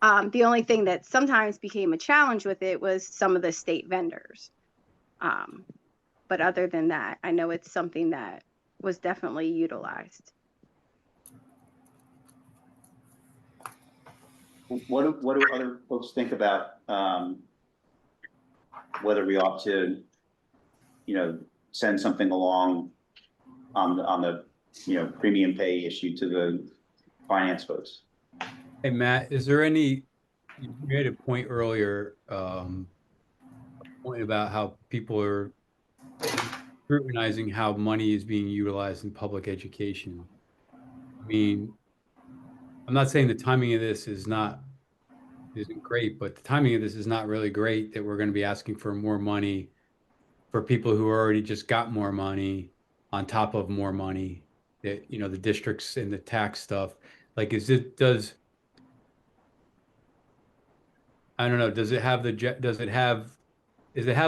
The only thing that sometimes became a challenge with it was some of the state vendors. But other than that, I know it's something that was definitely utilized. What do other folks think about whether we ought to, send something along on the premium pay issue to the finance folks? Hey, Matt, is there any you made a point earlier, point about how people are scrutinizing how money is being utilized in public education. I mean, I'm not saying the timing of this isn't great, but the timing of this is not really great that we're going to be asking for more money for people who already just got more money on top of more money that, you know, the districts and the tax stuff. Like, I don't know, does it have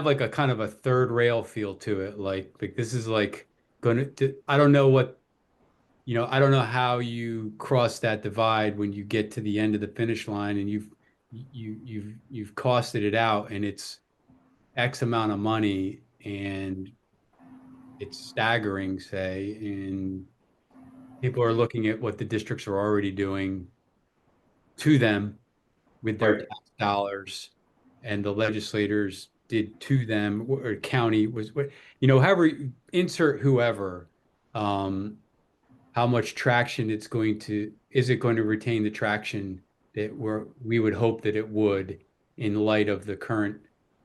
like a kind of a third rail feel to it? Like this is like I don't know I don't know how you cross that divide when you get to the end of the finish line and you've costed it out and it's X amount of money and it's staggering, say, and people are looking at what the districts are already doing to them with their Right. tax dollars and the legislators did to them or county was however insert whoever how much traction is it going to retain the traction that we would hope that it would in light of the current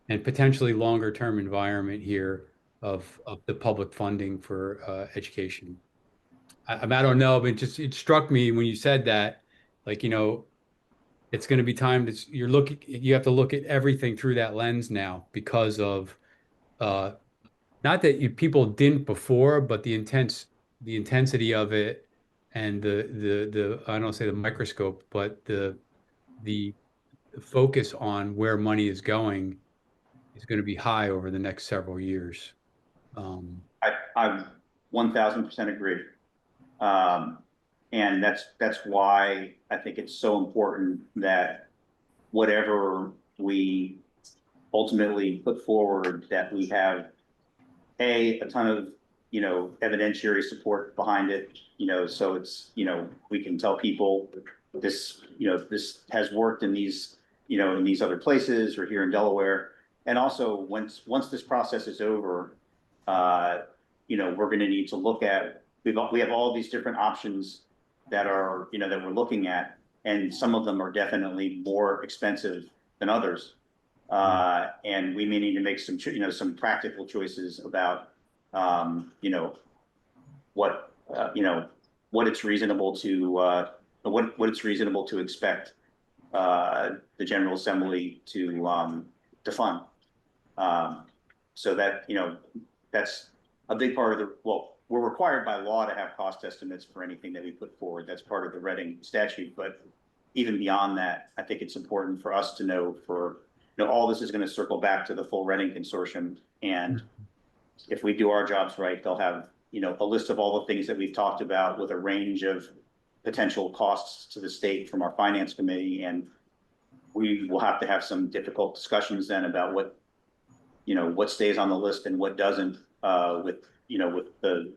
and potentially longer term environment here of the public funding for education. I don't know, but it struck me when you said that, like, it's going to be time you have to look at everything through that lens now because of uh, not that people didn't before, but the intensity of it and the I don't say the microscope, but the focus on where money is going to be high over the next several years. I'm 1000% agree. Um, and that's why I think it's so important that whatever we ultimately put forward, that we have a ton of, evidentiary support behind it, so it's, we can tell people this, this has worked in these, in these other places or here in Delaware. And also once this process is over, we're going to need to look at, we have all these different options that are, that we're looking at, and some of them are definitely more expensive than others. And we may need to make some practical choices about, what, what it's reasonable to, what it's reasonable to expect, the General Assembly to fund. So that, that's a big part of we're required by law to have cost estimates for anything that we put forward. That's part of the Reading statute. But even beyond that, I think it's important for us to know all this is going to circle back to the full Reading consortium. And if we do our jobs right, they'll have, a list of all the things that we've talked about with a range of potential costs to the state from our finance committee. And we will have to have some difficult discussions then about what stays on the list and what doesn't, with the,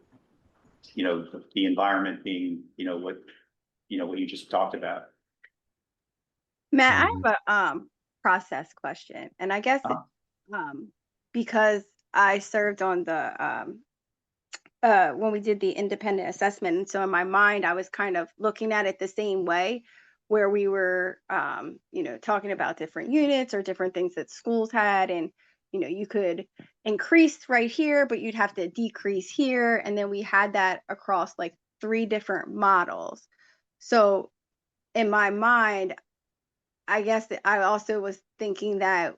the environment being, what you just talked about. Matt, I have a process question, and I guess because I served on the when we did the independent assessment, and so in my mind I was kind of looking at it the same way, where we were talking about different units or different things that schools had, and you could increase right here, but you'd have to decrease here, and then we had that across like 3 different models. So in my mind, I guess that I also was thinking that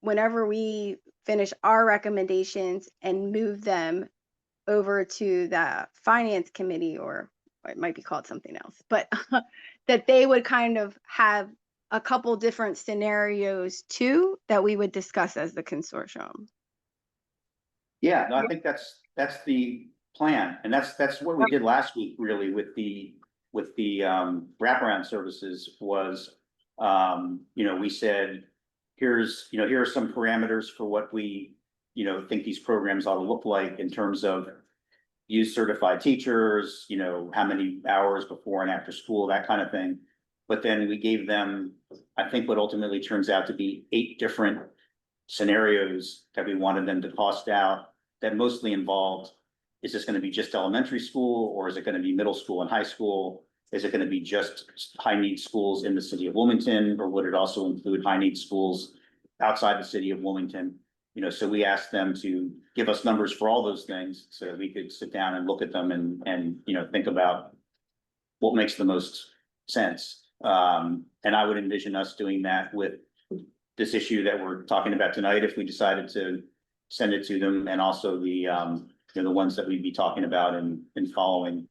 whenever we finish our recommendations and move them over to the finance committee, or it might be called something else, but that they would kind of have a couple different scenarios too that we would discuss as the consortium. Yeah, no, I think that's the plan, and that's what we did last week, really, with the wraparound services was, we said, here are some parameters for what we, think these programs ought to look like in terms of use certified teachers, how many hours before and after school, that kind of thing. But then we gave them, I think what ultimately turns out to be 8 different scenarios that we wanted them to cost out, that mostly involved, is this going to be just elementary school, or is it going to be middle school and high school? Is it gonna be just high need schools in the city of Wilmington, or would it also include high need schools outside the city of Wilmington? You know, so we asked them to give us numbers for all those things so that we could sit down and look at them and, you know, think about what makes the most sense. And I would envision us doing that with this issue that we're talking about tonight, if we decided to send it to them, and also the, you know, the ones that we'd be talking about in following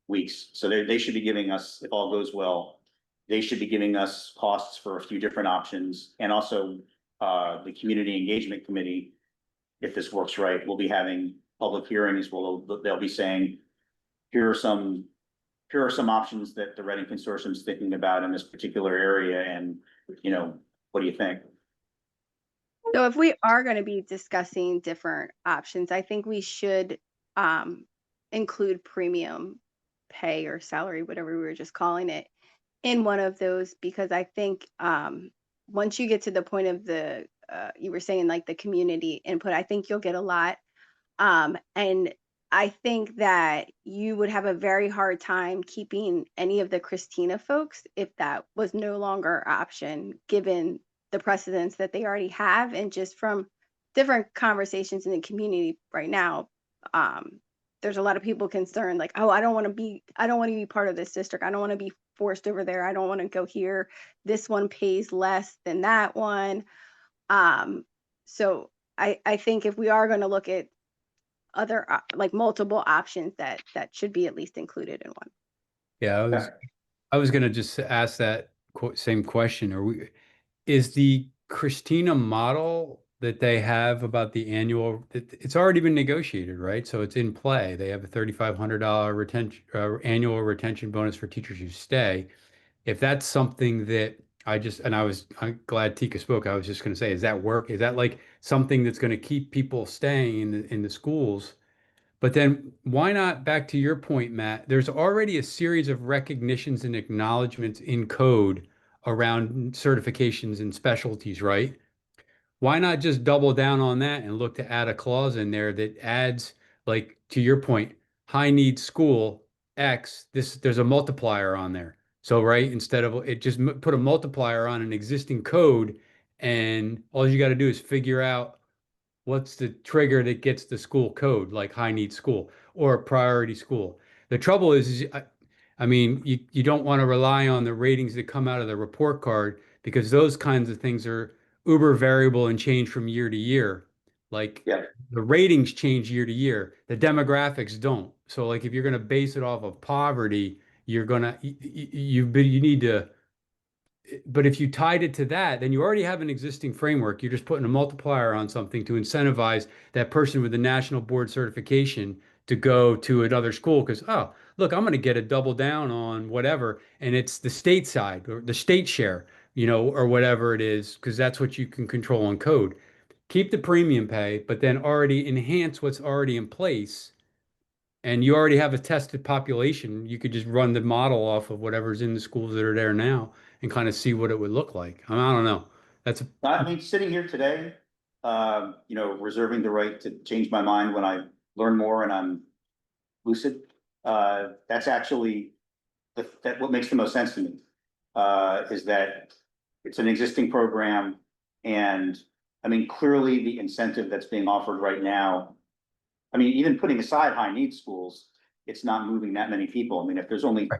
weeks. So they should be giving us, if all goes well, they should be giving us costs for a few different options. And also, the Community Engagement Committee, if this works right, will be having public hearings. They'll be saying, here are some options that the Reading Consortium is thinking about in this particular area, and, you know, what do you think? So if we are going to be discussing different options, I think we should include premium pay or salary, whatever we were just calling it, in one of those, because I think once you get to the point of the, you were saying like the community input, I think you'll get a lot. And I think that you would have a very hard time keeping any of the Christina folks if that was no longer an option, given the precedents that they already have. And just from different conversations in the community right now, there's a lot of people concerned, like, oh, I don't want to be part of this district. I don't want to be forced over there. I don't want to go here. This one pays less than that one. So I think if we are going to look at other like multiple options, that should be at least included in one. Yeah, I was gonna just ask that same question. Is the Christina model that they have about the annual, it's already been negotiated, right? So it's in play. They have a $3,500 retention, annual retention bonus for teachers who stay. If that's something that I'm glad Tika spoke. I was just going to say, is that like something that's going to keep people staying in the schools? But then why not, back to your point, Matt, there's already a series of recognitions and acknowledgments in code around certifications and specialties, right? Why not just double down on that and look to add a clause in there that adds, like, to your point, high need school X, there's a multiplier on there. So, right, instead of it, just put a multiplier on an existing code, and all you got to do is figure out what's the trigger that gets the school code, like high need school or a priority school. The trouble is I mean, you don't want to rely on the ratings that come out of the report card, because those kinds of things are uber variable and change from year to year. Like, Yeah. the ratings change year to year, the demographics don't. So like, if you're going to base it off of poverty, you're gonna you need to, but if you tied it to that, then you already have an existing framework. You're just putting a multiplier on something to incentivize that person with the national board certification to go to another school because, oh, look, I'm going to get a double down on whatever. And it's the state side or the state share, you know, or whatever it is, because that's what you can control on code. Keep the premium pay, but then already enhance what's already in place, and you already have a tested population. You could just run the model off of whatever's in the schools that are there now and kind of see what it would look like. I don't know. I mean, sitting here today, you know, reserving the right to change my mind when I learn more and I'm lucid. That's actually that what makes the most sense to me. Is that it's an existing program, and I mean, clearly the incentive that's being offered right now. I mean, even putting aside high need schools, it's not moving that many people. I mean, if there's only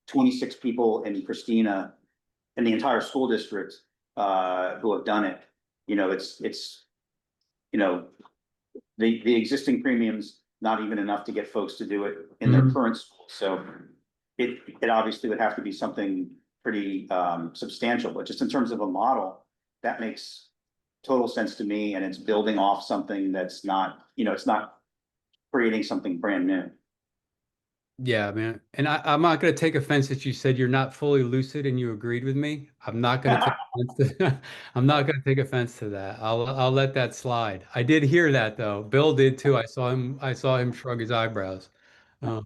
26 people in Christina in the entire school district who have done it, you know, it's you know, the existing premiums not even enough to get folks to do it in their current school. So it obviously would have to be something pretty substantial, but just in terms of a model, that makes total sense to me, and it's building off something that's not, you know, it's not creating something brand new. Yeah, man. And I'm not going to take offense that you said you're not fully lucid and you agreed with me. I'm not going to take offense to, I'm not going to take offense to that. I'll let that slide. I did hear that though. Bill did too. I saw him shrug his eyebrows. Um,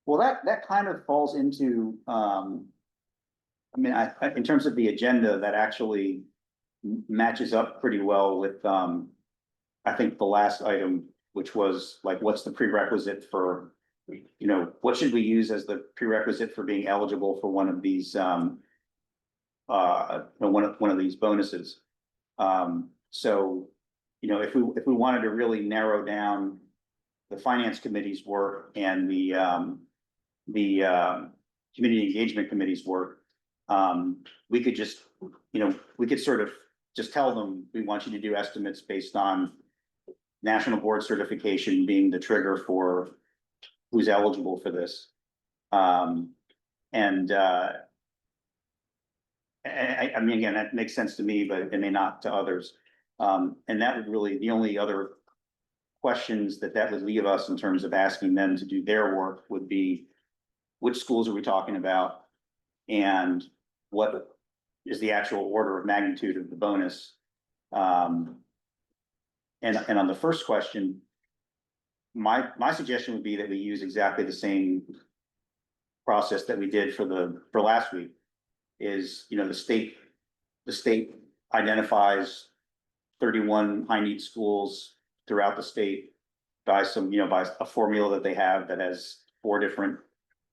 Well, that kind of falls into, I mean, in terms of the agenda, that actually matches up pretty well with, I think the last item which was like, what's the prerequisite for, you know, what should we use as the prerequisite for being eligible for one of these, one of these bonuses. So, you know, if we wanted to really narrow down the finance committee's work and the community engagement committee's work, we could just, you know, we could sort of just tell them, we want you to do estimates based on national board certification being the trigger for who's eligible for this. I mean, again, that makes sense to me, but it may not to others. And that would really, the only other questions that would leave us in terms of asking them to do their work would be, which schools are we talking about? And what is the actual order of magnitude of the bonus? And on the first question, my suggestion would be that we use exactly the same process that we did for last week. Is, you know, the state identifies 31 high need schools throughout the state by some, you know, by a formula that they have that has 4 different,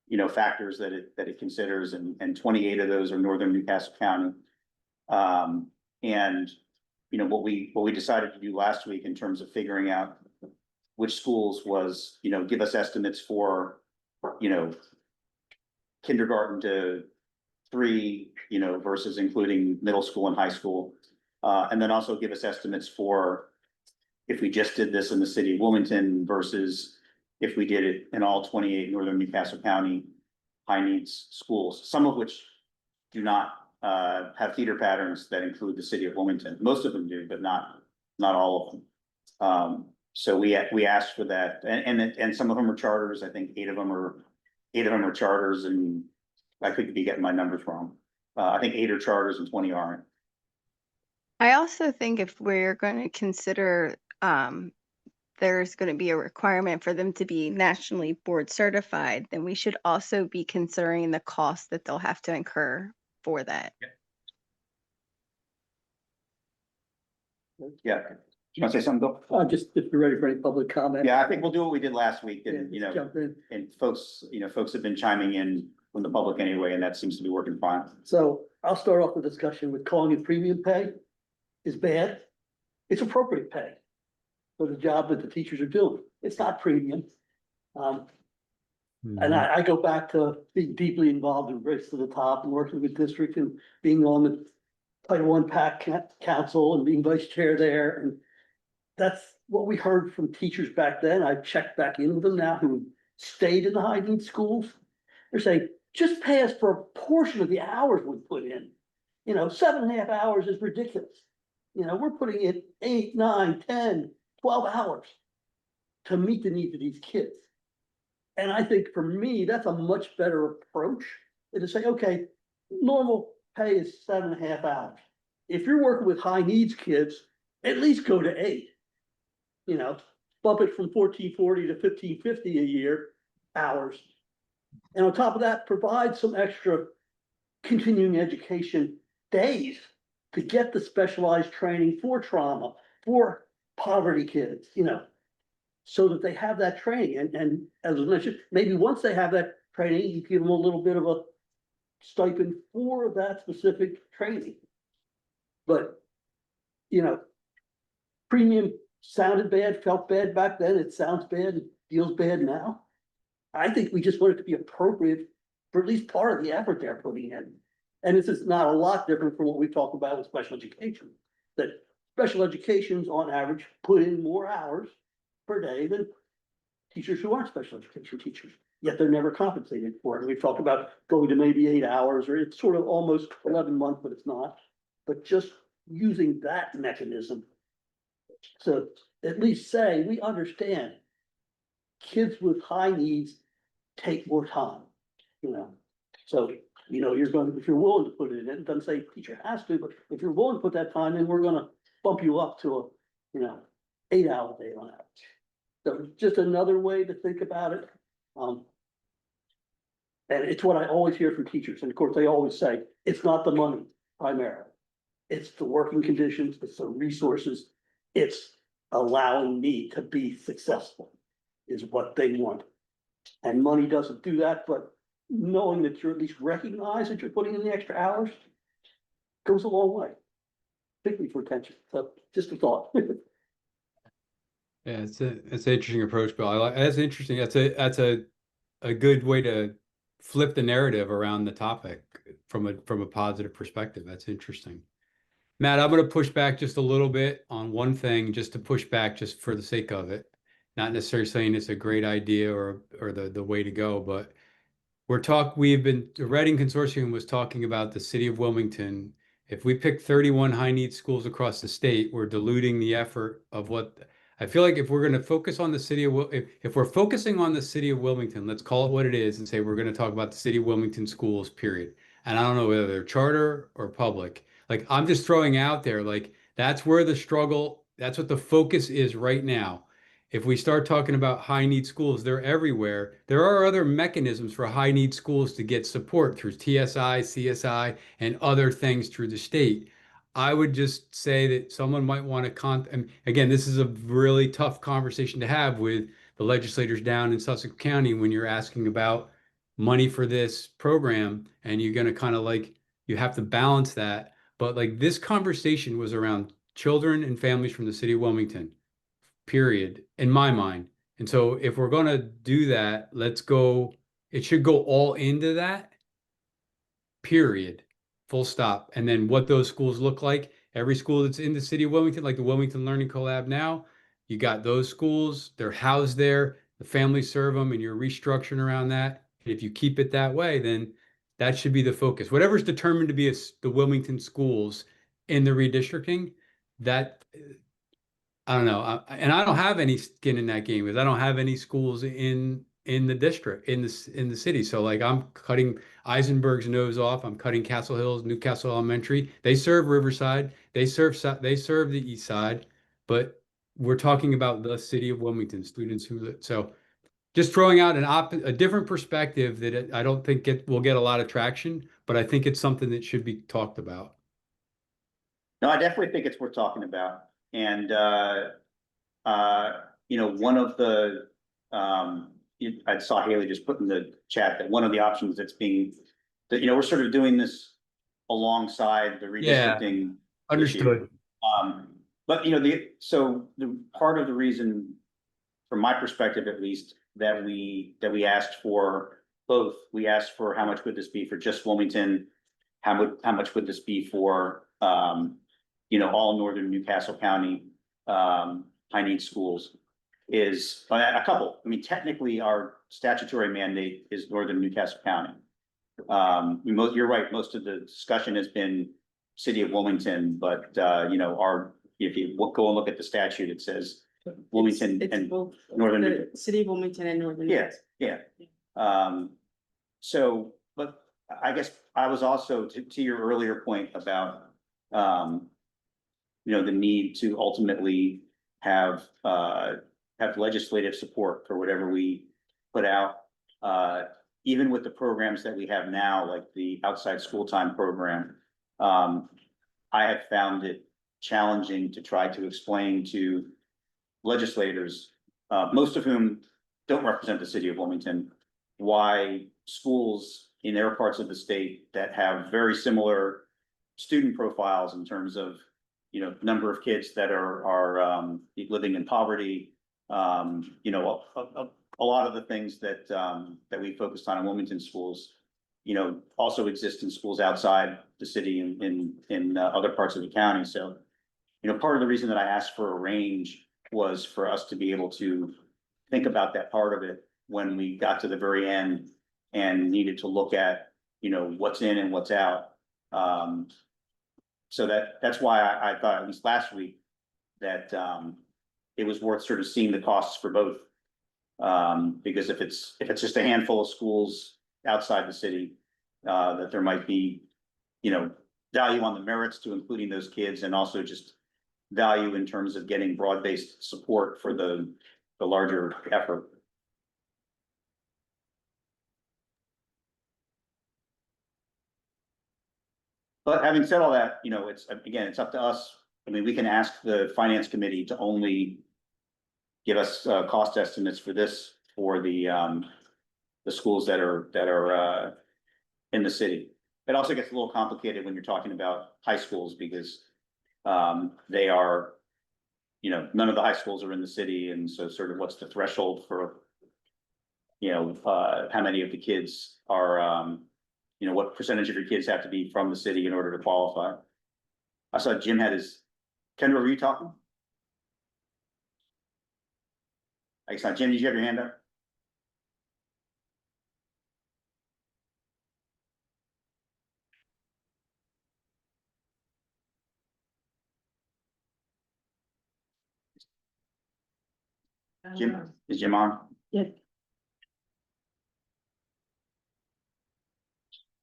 you know, factors that it considers, and 28 of those are northern Newcastle County. And, you know, what we decided to do last week in terms of figuring out which schools was, you know, give us estimates for, you know, kindergarten to 3, you know, versus including middle school and high school. And then also give us estimates for if we just did this in the city of Wilmington versus if we did it in all 28 northern Newcastle County high needs schools, some of which do not have feeder patterns that include the city of Wilmington. Most of them do, but not all of them. So we asked for that, and some of them are charters. I think 8 of them are charters, and I could be getting my numbers wrong. I think 8 are charters and 20 aren't. I also think if we're going to consider there's going to be a requirement for them to be nationally board certified, then we should also be considering the cost that they'll have to incur for that. Yeah. You want to say something, Bill? Just if you're ready for any public comment. Yeah, I think we'll do what we did last week, Yeah, and, you know, jump in. and folks have been chiming in from the public anyway, and that seems to be working fine. So I'll start off the discussion with calling it premium pay is bad. It's appropriate pay for the job that the teachers are doing. It's not premium. And I go back to being deeply involved in Race to the Top and working with district and being on the Title I PAC council and being vice chair there. And that's what we heard from teachers back then. I checked back in with them now who stayed in the high need schools. They're saying, just pay us for a portion of the hours we put in. You know, 7.5 hours is ridiculous. You know, we're putting in 8, 9, 10, 12 hours to meet the needs of these kids. And I think for me, that's a much better approach than to say, okay, normal pay is 7.5 hours. If you're working with high needs kids, at least go to 8. You know, bump it from 1440 to 1550 a year hours. And on top of that, provide some extra continuing education days to get the specialized training for trauma, for poverty kids, you know, so that they have that training. And as I mentioned, maybe once they have that training, you give them a little bit of a stipend for that specific training. But, you know, premium sounded bad, felt bad back then. It sounds bad, it feels bad now. I think we just want it to be appropriate for at least part of the effort they're putting in. And this is not a lot different from what we talked about with special education, that special educations on average put in more hours per day than teachers who aren't special education teachers, yet they're never compensated for it. We've talked about going to maybe 8 hours, or it's sort of almost 11 months, but it's not. But just using that mechanism to at least say, we understand kids with high needs take more time, you know. So, you know, if you're willing to put it in, it doesn't say teacher has to, but if you're willing to put that time in, we're gonna bump you up to a, you know, 8-hour day on average. So just another way to think about it. And it's what I always hear from teachers. And of course, they always say, it's not the money primarily. It's the working conditions, it's the resources, it's allowing me to be successful is what they want. And money doesn't do that, but knowing that you're at least recognized that you're putting in the extra hours goes a long way, particularly for attention. So just a thought. Yeah, it's an interesting approach, Bill. I like that's interesting. That's a good way to flip the narrative around the topic from a positive perspective. That's interesting. Matt, I'm going to push back just a little bit on one thing, just to push back just for the sake of it. Not necessarily saying it's a great idea or the way to go, but the Reading Consortium was talking about the city of Wilmington. If we pick 31 high need schools across the state, we're diluting the effort of what I feel like if we're going to focus on the city of if we're focusing on the city of Wilmington, let's call it what it is and say we're going to talk about the city of Wilmington schools, period. And I don't know whether they're charter or public. Like I'm just throwing out there, like that's where the struggle, that's what the focus is right now. If we start talking about high need schools, they're everywhere. There are other mechanisms for high need schools to get support through TSI, CSI, and other things through the state. I would just say that someone might want to and again, this is a really tough conversation to have with the legislators down in Sussex County when you're asking about money for this program and you're going to kind of like, you have to balance that. But like this conversation was around children and families from the city of Wilmington, period, in my mind. And so if we're going to do that, it should go all into that, period, full stop. And then what those schools look like, every school that's in the city of Wilmington, like the Wilmington Learning Collab now, you got those schools, they're housed there, the families serve them, and you're restructuring around that. And if you keep it that way, then that should be the focus. Whatever's determined to be the Wilmington schools in the redistricting, that I don't know, and I don't have any skin in that game because I don't have any schools in the district in the city. So like I'm cutting Eisenberg's nose off. I'm cutting Castle Hills, Newcastle Elementary. They serve Riverside. They serve the East Side, but we're talking about the city of Wilmington students so just throwing out a different perspective that I don't think will get a lot of traction, but I think it's something that should be talked about. No, I definitely think it's worth talking about. And, one of the, I saw Haley just put in the chat that one of the options we're sort of doing this alongside the Yeah, redistricting issue. understood. But, the part of the reason, from my perspective at least, that we asked for both, we asked for how much would this be for just Wilmington? How much would this be for, all northern Newcastle County, high need schools is a couple. I mean, technically our statutory mandate is northern Newcastle County. You're right. Most of the discussion has been city of Wilmington, but, if you go and look at the statute, it says Wilmington It's and both northern. the city of Wilmington and northern. Yeah, yeah. But I guess I was also to your earlier point about, the need to ultimately have legislative support for whatever we put out. Even with the programs that we have now, like the outside school time program, I have found it challenging to try to explain to legislators, most of whom don't represent the city of Wilmington, why schools in their parts of the state that have very similar student profiles in terms of, number of kids that are living in poverty, a lot of the things that we focused on in Wilmington schools, also exist in schools outside the city in other parts of the county. So, part of the reason that I asked for a range was for us to be able to think about that part of it when we got to the very end and needed to look at, what's in and what's out. So that's why I thought, at least last week, that it was worth sort of seeing the costs for both. Because if it's just a handful of schools outside the city, that there might be, value on the merits to including those kids, and also just value in terms of getting broad-based support for the larger effort. But having said all that, it's up to us I mean, we can ask the finance committee to only give us, cost estimates for this, for the schools that are in the city. It also gets a little complicated when you're talking about high schools because, they are, you know, none of the high schools are in the city, and so sort of what's the threshold for, you know, how many of the kids are, you know, what percentage of your kids have to be from the city in order to qualify? I saw Jim had his, Kendra, were you talking? I guess not. Jim, did you have your hand up? Jim, is Jim on? Yeah.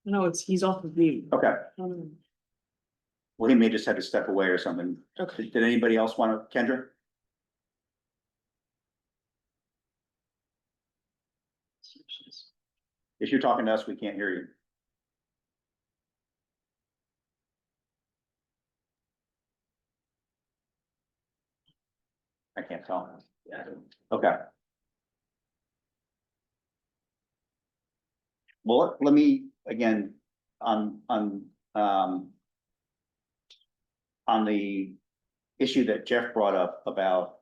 No, he's off of mute. Okay, Um, well, he may just have to step away or something. Okay. Did anybody else want to, Kendra? If you're talking to us, we can't hear you. I can't tell. Okay. Well, let me, again, um, on the issue that Jeff brought up about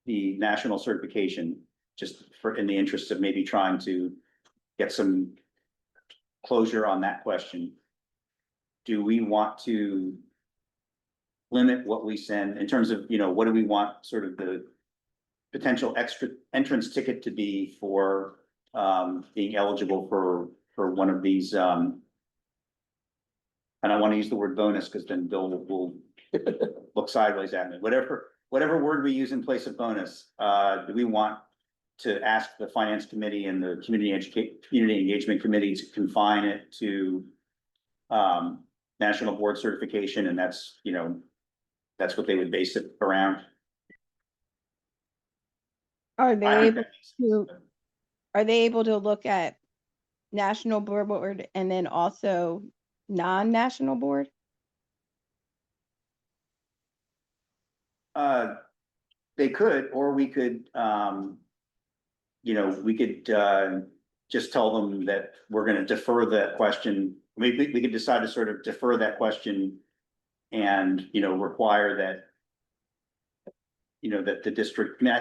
the national certification, just for, in the interest of maybe trying to get some closure on that question. Do we want to limit what we send in terms of, you know, what do we want sort of the potential extra entrance ticket to be for being eligible for one of these and I want to use the word bonus because then Bill will look sideways at me. Whatever word we use in place of bonus, do we want to ask the finance committee and the community engagement committee to confine it to national board certification, and that's, you know, that's what they would base it around? Are I they think able that makes sense. to, are they able to look at national board and then also non-national board? They could, or we could, you know, we could, just tell them that we're gonna defer that question. We could decide to sort of defer that question and, you know, require that, you know, that the district, I mean,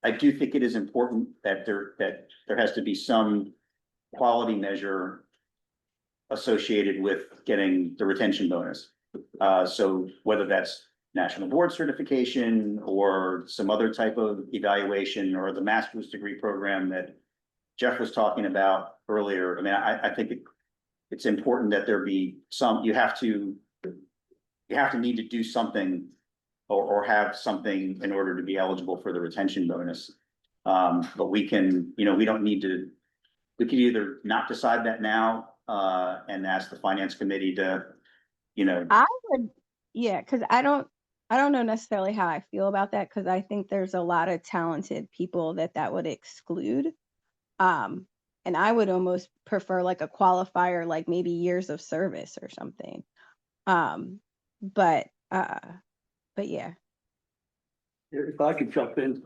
I do think it is important that there has to be some quality measure associated with getting the retention bonus. So whether that's national board certification or some other type of evaluation or the master's degree program that Jeff was talking about earlier. I mean, I think it's important that there be some, you have to need to do something or have something in order to be eligible for the retention bonus. But we can, you know, we don't need to, we could either not decide that now, and ask the finance committee to, you know. I would, yeah, because I don't know necessarily how I feel about that because I think there's a lot of talented people that would exclude. And I would almost prefer like a qualifier, like maybe years of service or something. But yeah. If I could jump in,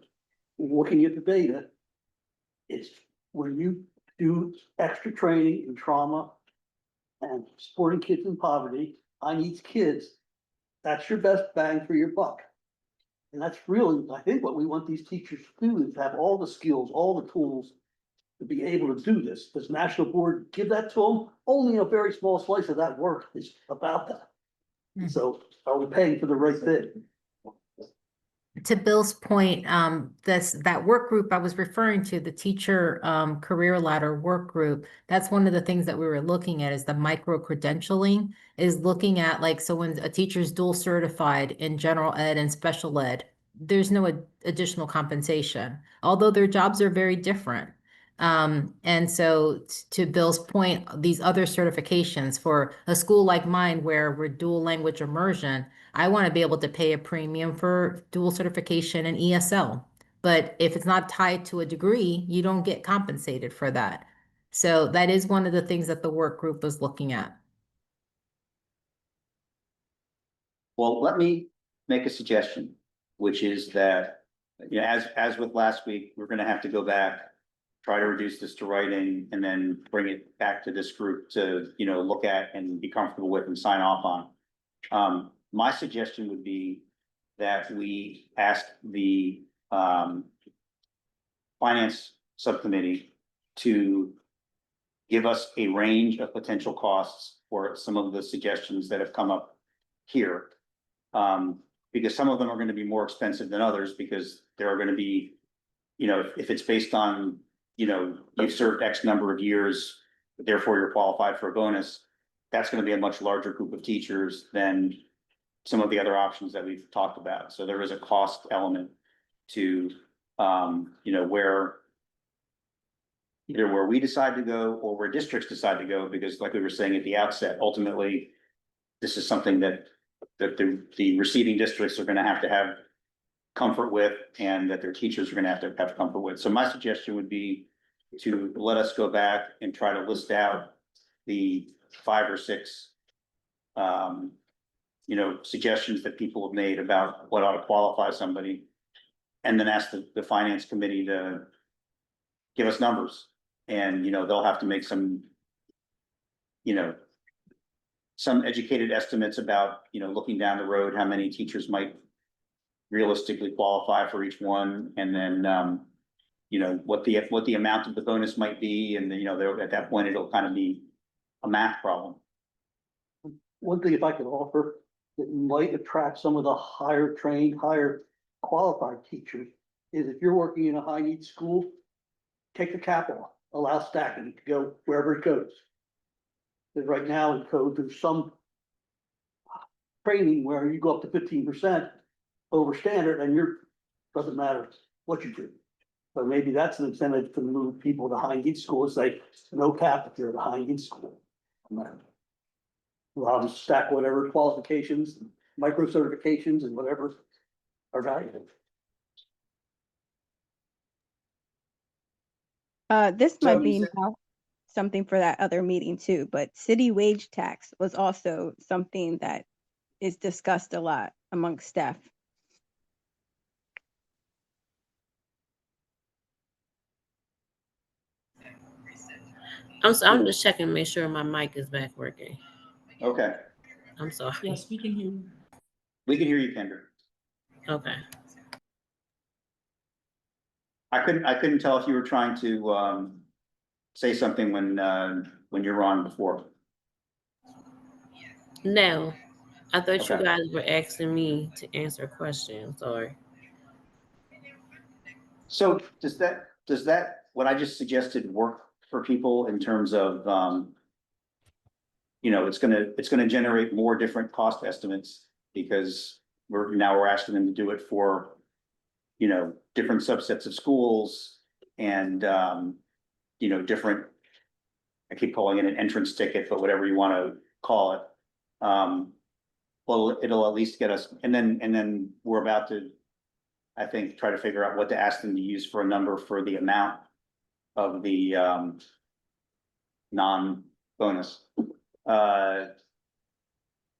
looking at the data, it's when you do extra training in trauma and supporting kids in poverty, high needs kids, that's your best bang for your buck. And that's really, I think, what we want these teachers to do is have all the skills, all the tools to be able to do this. Does National Board give that to them? Only a very small slice of that work is about that. Mhm. So are we paying for the right thing? To Bill's point, that work group I was referring to, the teacher career ladder work group, that's one of the things that we were looking at is the micro credentialing, is looking at like, so when a teacher's dual certified in general ed and special ed, there's no additional compensation, although their jobs are very different. And so to Bill's point, these other certifications for a school like mine where we're dual language immersion, I want to be able to pay a premium for dual certification and ESL. But if it's not tied to a degree, you don't get compensated for that. So that is one of the things that the work group was looking at. Well, let me make a suggestion, which is that, you know, as with last week, we're gonna have to go back, try to reduce this to writing, and then bring it back to this group to, you know, look at and be comfortable with and sign off on. My suggestion would be that we ask the finance subcommittee to give us a range of potential costs for some of the suggestions that have come up here. Because some of them are gonna be more expensive than others, because there are gonna be, you know, if it's based on, you know, you've served X number of years, therefore you're qualified for a bonus, that's gonna be a much larger group of teachers than some of the other options that we've talked about. So there is a cost element to, you know, where either where we decide to go or where districts decide to go, because like we were saying at the outset, ultimately, this is something that the receiving districts are gonna have comfort with, and that their teachers are gonna have to have comfort with. So my suggestion would be to let us go back and try to list out the 5 or 6 you know, suggestions that people have made about what ought to qualify somebody. And then ask the finance committee to give us numbers. And, you know, they'll have to make some, you know, some educated estimates about, you know, looking down the road, how many teachers might realistically qualify for each one. And then, you know, what the amount of the bonus might be. And then, you know, at that point, it'll kind of be a math problem. One thing, if I could offer, that might attract some of the higher trained, higher qualified teachers, is if you're working in a high need school, take the cap off, allow stacking to go wherever it goes. Because right now in code, there's some training where you go up to 15% over standard, and doesn't matter what you do. So maybe that's an incentive to move people to high need school, is like no cap if you're at a high need school. Allow them to stack whatever qualifications, micro certifications and whatever are valuable. This So might you be said- now something for that other meeting too, but city wage tax was also something that is discussed a lot amongst staff. I'm just checking to make sure my mic is back working. Okay, I'm sorry. Yes, we can hear you. we can hear you, Kendra. Okay. I couldn't tell if you were trying to say something when you were on before. No, I thought Okay. you guys were asking me to answer a question. Sorry. So does that, what I just suggested work for people in terms of, you know, it's gonna generate more different cost estimates because we're asking them to do it for, you know, different subsets of schools and, you know, different, I keep calling it an entrance ticket, but whatever you want to call it. Well, it'll at least get us, and then we're about to, I think, try to figure out what to ask them to use for a number for the amount of the non-bonus. But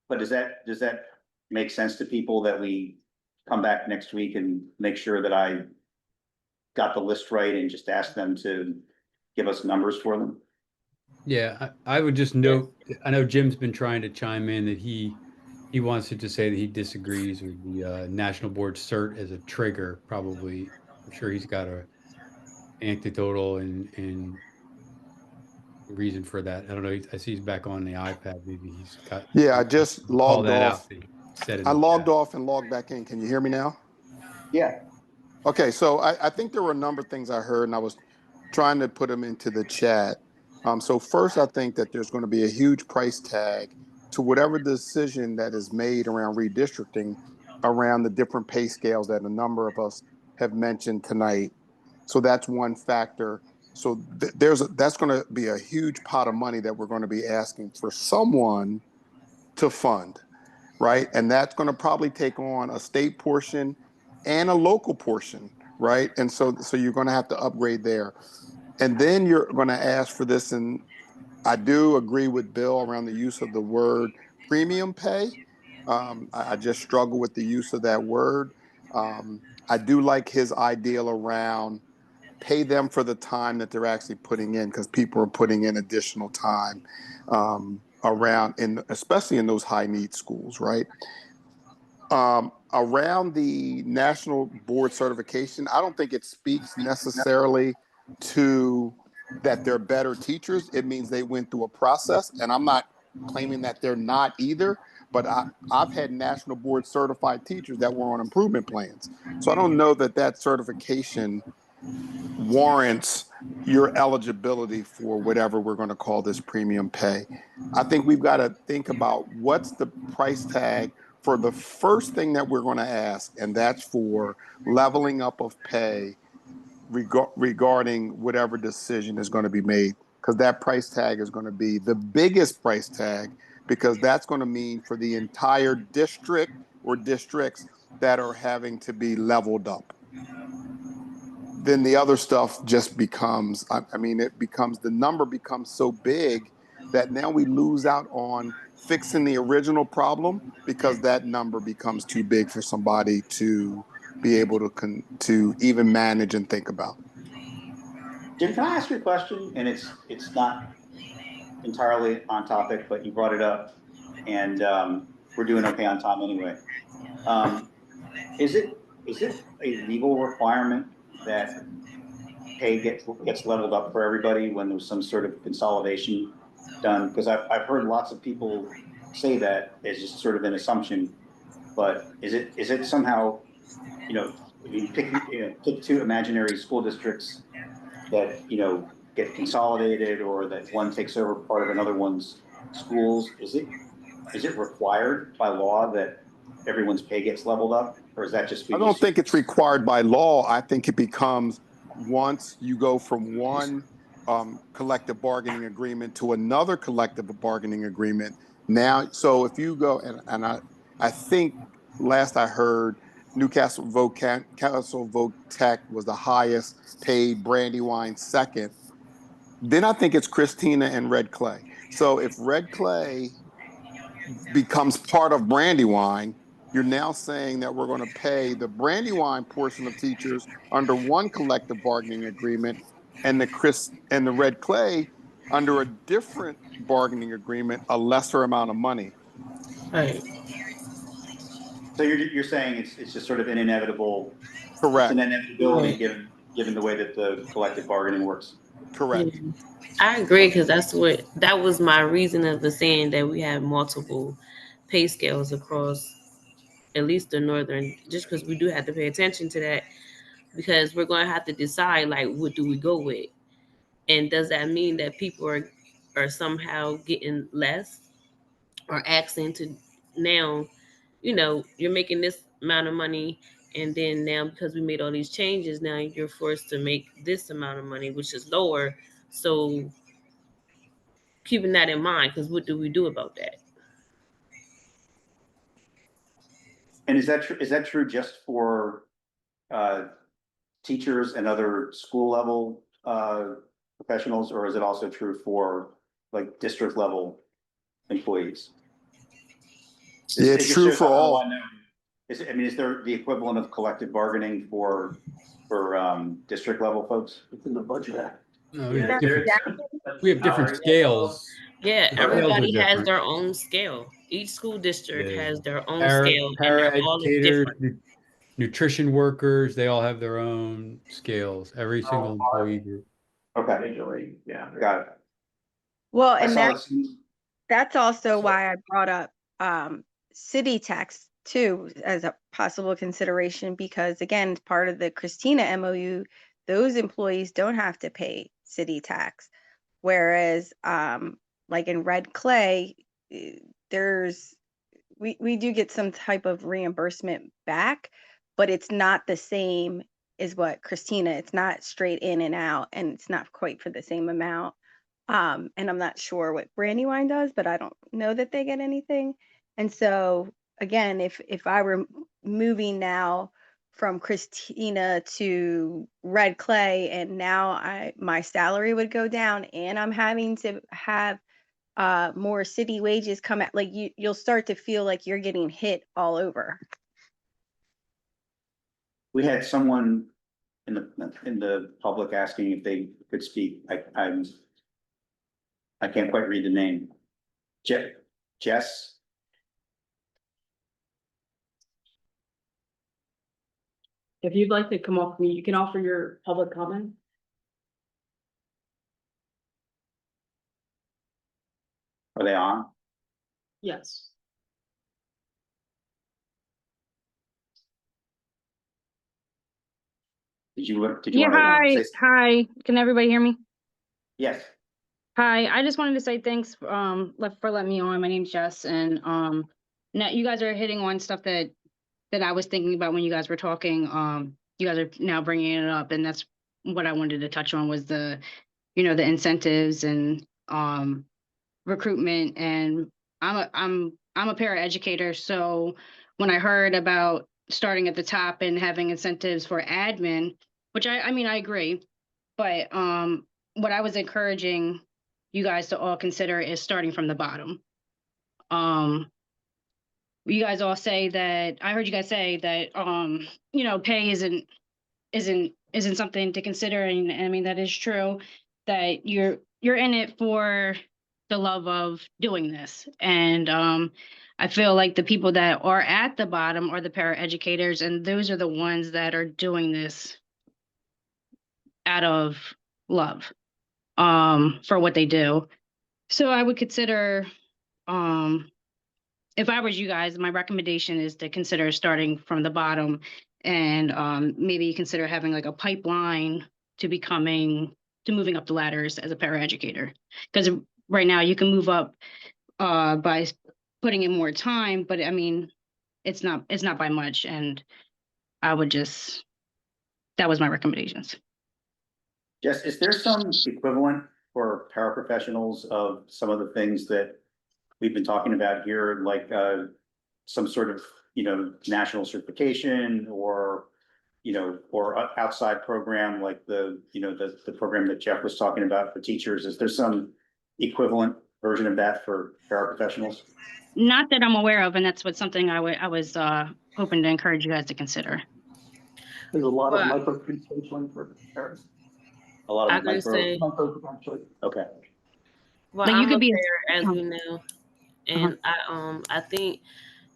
does that make sense to people that we come back next week and make sure that I got the list right and just ask them to give us numbers for them? Yeah, I would just note, I know Jim's been trying to chime in that he wants to just say that he disagrees with the National Board cert as a trigger, probably. I'm sure he's got a anecdotal and reason for that. I don't know. I see he's back on the iPad. Maybe he's got. Yeah, I just Call logged that off. out. Said in I the logged chat. off and logged back in. Can you hear me now? Yeah. Okay, so I think there were a number of things I heard, and I was trying to put them into the chat. So first, I think that there's going to be a huge price tag to whatever decision that is made around redistricting, around the different pay scales that a number of us have mentioned tonight. So that's one factor. So that's going to be a huge pot of money that we're going to be asking for someone to fund, right? And that's going to probably take on a state portion and a local portion, right? And so you're going to have to upgrade there. And then you're going to ask for this, and I do agree with Bill around the use of the word premium pay. I just struggle with the use of that word. I do like his ideal around pay them for the time that they're actually putting in, because people are putting in additional time around, especially in those high need schools, right? Around the national board certification, I don't think it speaks necessarily to that they're better teachers. It means they went through a process, and I'm not claiming that they're not either, but I've had national board certified teachers that were on improvement plans. So I don't know that that certification warrants your eligibility for whatever we're going to call this premium pay. I think we've got to think about what's the price tag for the first thing that we're going to ask, and that's for leveling up of pay regarding whatever decision is going to be made, because that price tag is going to be the biggest price tag, because that's going to mean for the entire district or districts that are having to be leveled up. Then the other stuff just becomes, the number becomes so big that now we lose out on fixing the original problem, because that number becomes too big for somebody to be able to even manage and think about. Jim, can I ask you a question? And it's not entirely on topic, but you brought it up, and we're doing okay on time anyway. Is it a legal requirement that pay gets leveled up for everybody when there's some sort of consolidation done? Because I've heard lots of people say that as just sort of an assumption, but is it somehow, if you pick two imaginary school districts that get consolidated, or that one takes over part of another one's schools, is it required by law that everyone's pay gets leveled up, or is that just? I don't think it's required by law. I think it becomes, once you go from one collective bargaining agreement to another collective bargaining agreement. Now, so if you go, and I think last I heard, Newcastle Voc Tech was the highest paid, Brandywine second. Then I think it's Christina and Red Clay. So if Red Clay becomes part of Brandywine, you're now saying that we're going to pay the Brandywine portion of teachers under one collective bargaining agreement, and the Red Clay under a different bargaining agreement, a lesser amount of money. Right. So you're saying it's just sort of an inevitable. Correct. It's an inevitability Right. given the way that the collective bargaining works. Correct. Yeah. I agree, because that was my reason of the saying that we have multiple pay scales across at least the northern, just because we do have to pay attention to that, because we're going to have to decide, like, what do we go with, and does that mean that people are somehow getting less, or asking to now, you're making this amount of money, and then now because we made all these changes, now you're forced to make this amount of money, which is lower. So keeping that in mind, because what do we do about that? And is that true just for teachers and other school level professionals, or is it also true for like district level employees? Yeah, it's true for all. Is there the equivalent of collective bargaining for district level folks? It's in the budget act. No, Yeah, we have different scales. Yeah, The scales are everybody has different. their own scale. Each school district Yeah. has their own scale, and they're all Educators, different. nutrition workers, they all have their own scales, every single employee group. Okay, Usually, yeah. got it. Well, I and saw that's also why I brought up city tax too as a possible consideration, because again, part of the Christina MOU, those employees don't have to pay city tax. Whereas like in Red Clay, there's we do get some type of reimbursement back, but it's not the same as what Christina, it's not straight in and out, and it's not quite for the same amount. And I'm not sure what Brandywine does, but I don't know that they get anything. And so again, if I were moving now from Christina to Red Clay, and now my salary would go down, and I'm having to have more city wages come out, like you'll start to feel like you're getting hit all over. We had someone in the public asking if they could speak. I can't quite read the name. Jess? If you'd like to come off me, you can offer your public comment. Are they on? Yes. Did you want Yeah, to hi, say? hi. Can everybody hear me? Yes. Hi, I just wanted to say thanks for letting me on. My name's Jess, and now you guys are hitting on stuff that I was thinking about when you guys were talking. You guys are now bringing it up, and that's what I wanted to touch on was the the incentives and recruitment. And I'm a paraeducator, so when I heard about starting at the top and having incentives for admin, which I mean I agree, but what I was encouraging you guys to all consider is starting from the bottom. You guys all say that, I heard you guys say that pay isn't something to consider, and I mean that is true, that you're in it for the love of doing this. And I feel like the people that are at the bottom are the paraeducators, and those are the ones that are doing this out of love for what they do. So I would consider, if I was you guys, my recommendation is to consider starting from the bottom, and maybe consider having like a pipeline to moving up the ladders as a paraeducator. Because right now you can move up by putting in more time, but I mean, it's not by much. And I would that was my recommendations. Jess, is there some equivalent for paraprofessionals of some of the things that we've been talking about here, like some sort of, national certification or, or outside program like the program that Jeff was talking about for teachers? Is there some equivalent version of that for paraprofessionals? Not that I'm aware of, and that's something I was hoping to encourage you guys to consider. There's a lot of Well, micro credentialing for parents. A lot I of can say, Micro credentialing. Okay. well, Like you I'm could a be, pair, as you know, and I think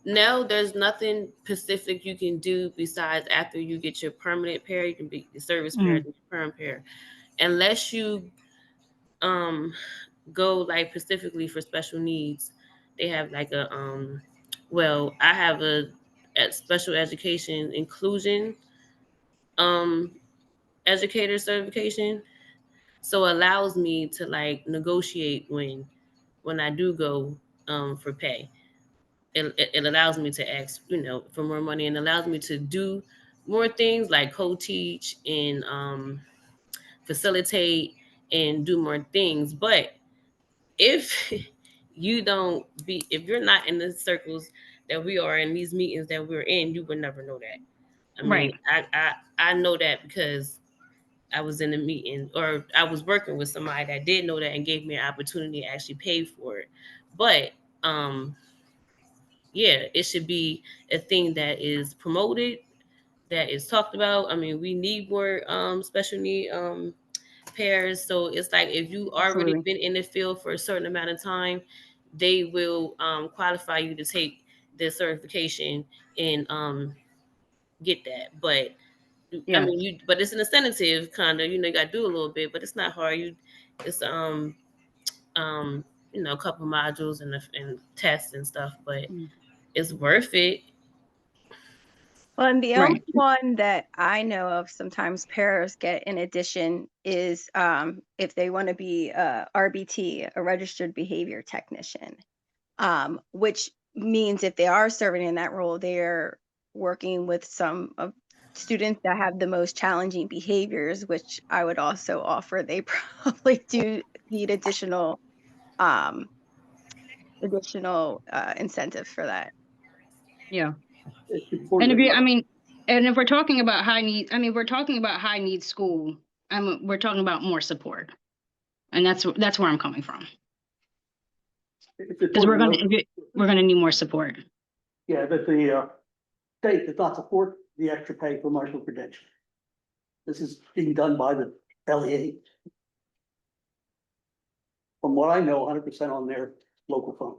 now there's nothing specific you can do besides after you get your permanent pair, you can be the service pair, the perm pair, unless you go like specifically for special needs. They have like a well, I have a special education inclusion um educator certification, so it allows me to like negotiate when I do go for pay. It allows me to ask, for more money, and allows me to do more things like co-teach and facilitate and do more things. But if if you're not in the circles that we are in, these meetings that we're in, you would never know that. I mean, right. I know that because I was in a meeting, or I was working with somebody that did know that and gave me an opportunity to actually pay for it. But yeah, it should be a thing that is promoted, that is talked about. I mean, we need more special need pairs. So it's like if you already Absolutely. been in the field for a certain amount of time, they will qualify you to take the certification and get that. But I Yeah. mean, but it's an incentive kind of, you got to do a little bit, but it's not hard. It's um, a couple modules and tests and stuff, but it's worth it. Well, and the only Right. one that I know of sometimes pairs get in addition is if they want to be a RBT, a registered behavior technician, which means if they are serving in that role, they're working with some of students that have the most challenging behaviors, which I would also offer. They probably do need additional incentives for that. Yeah. It's And important. if we're talking about high needs, we're talking about high needs school. We're talking about more support, and that's where I'm coming from. Because we're gonna need more support. Yeah, but the state does not support the extra pay for martial credential. This is being done by the LEA. From what I know, 100% on their local fund.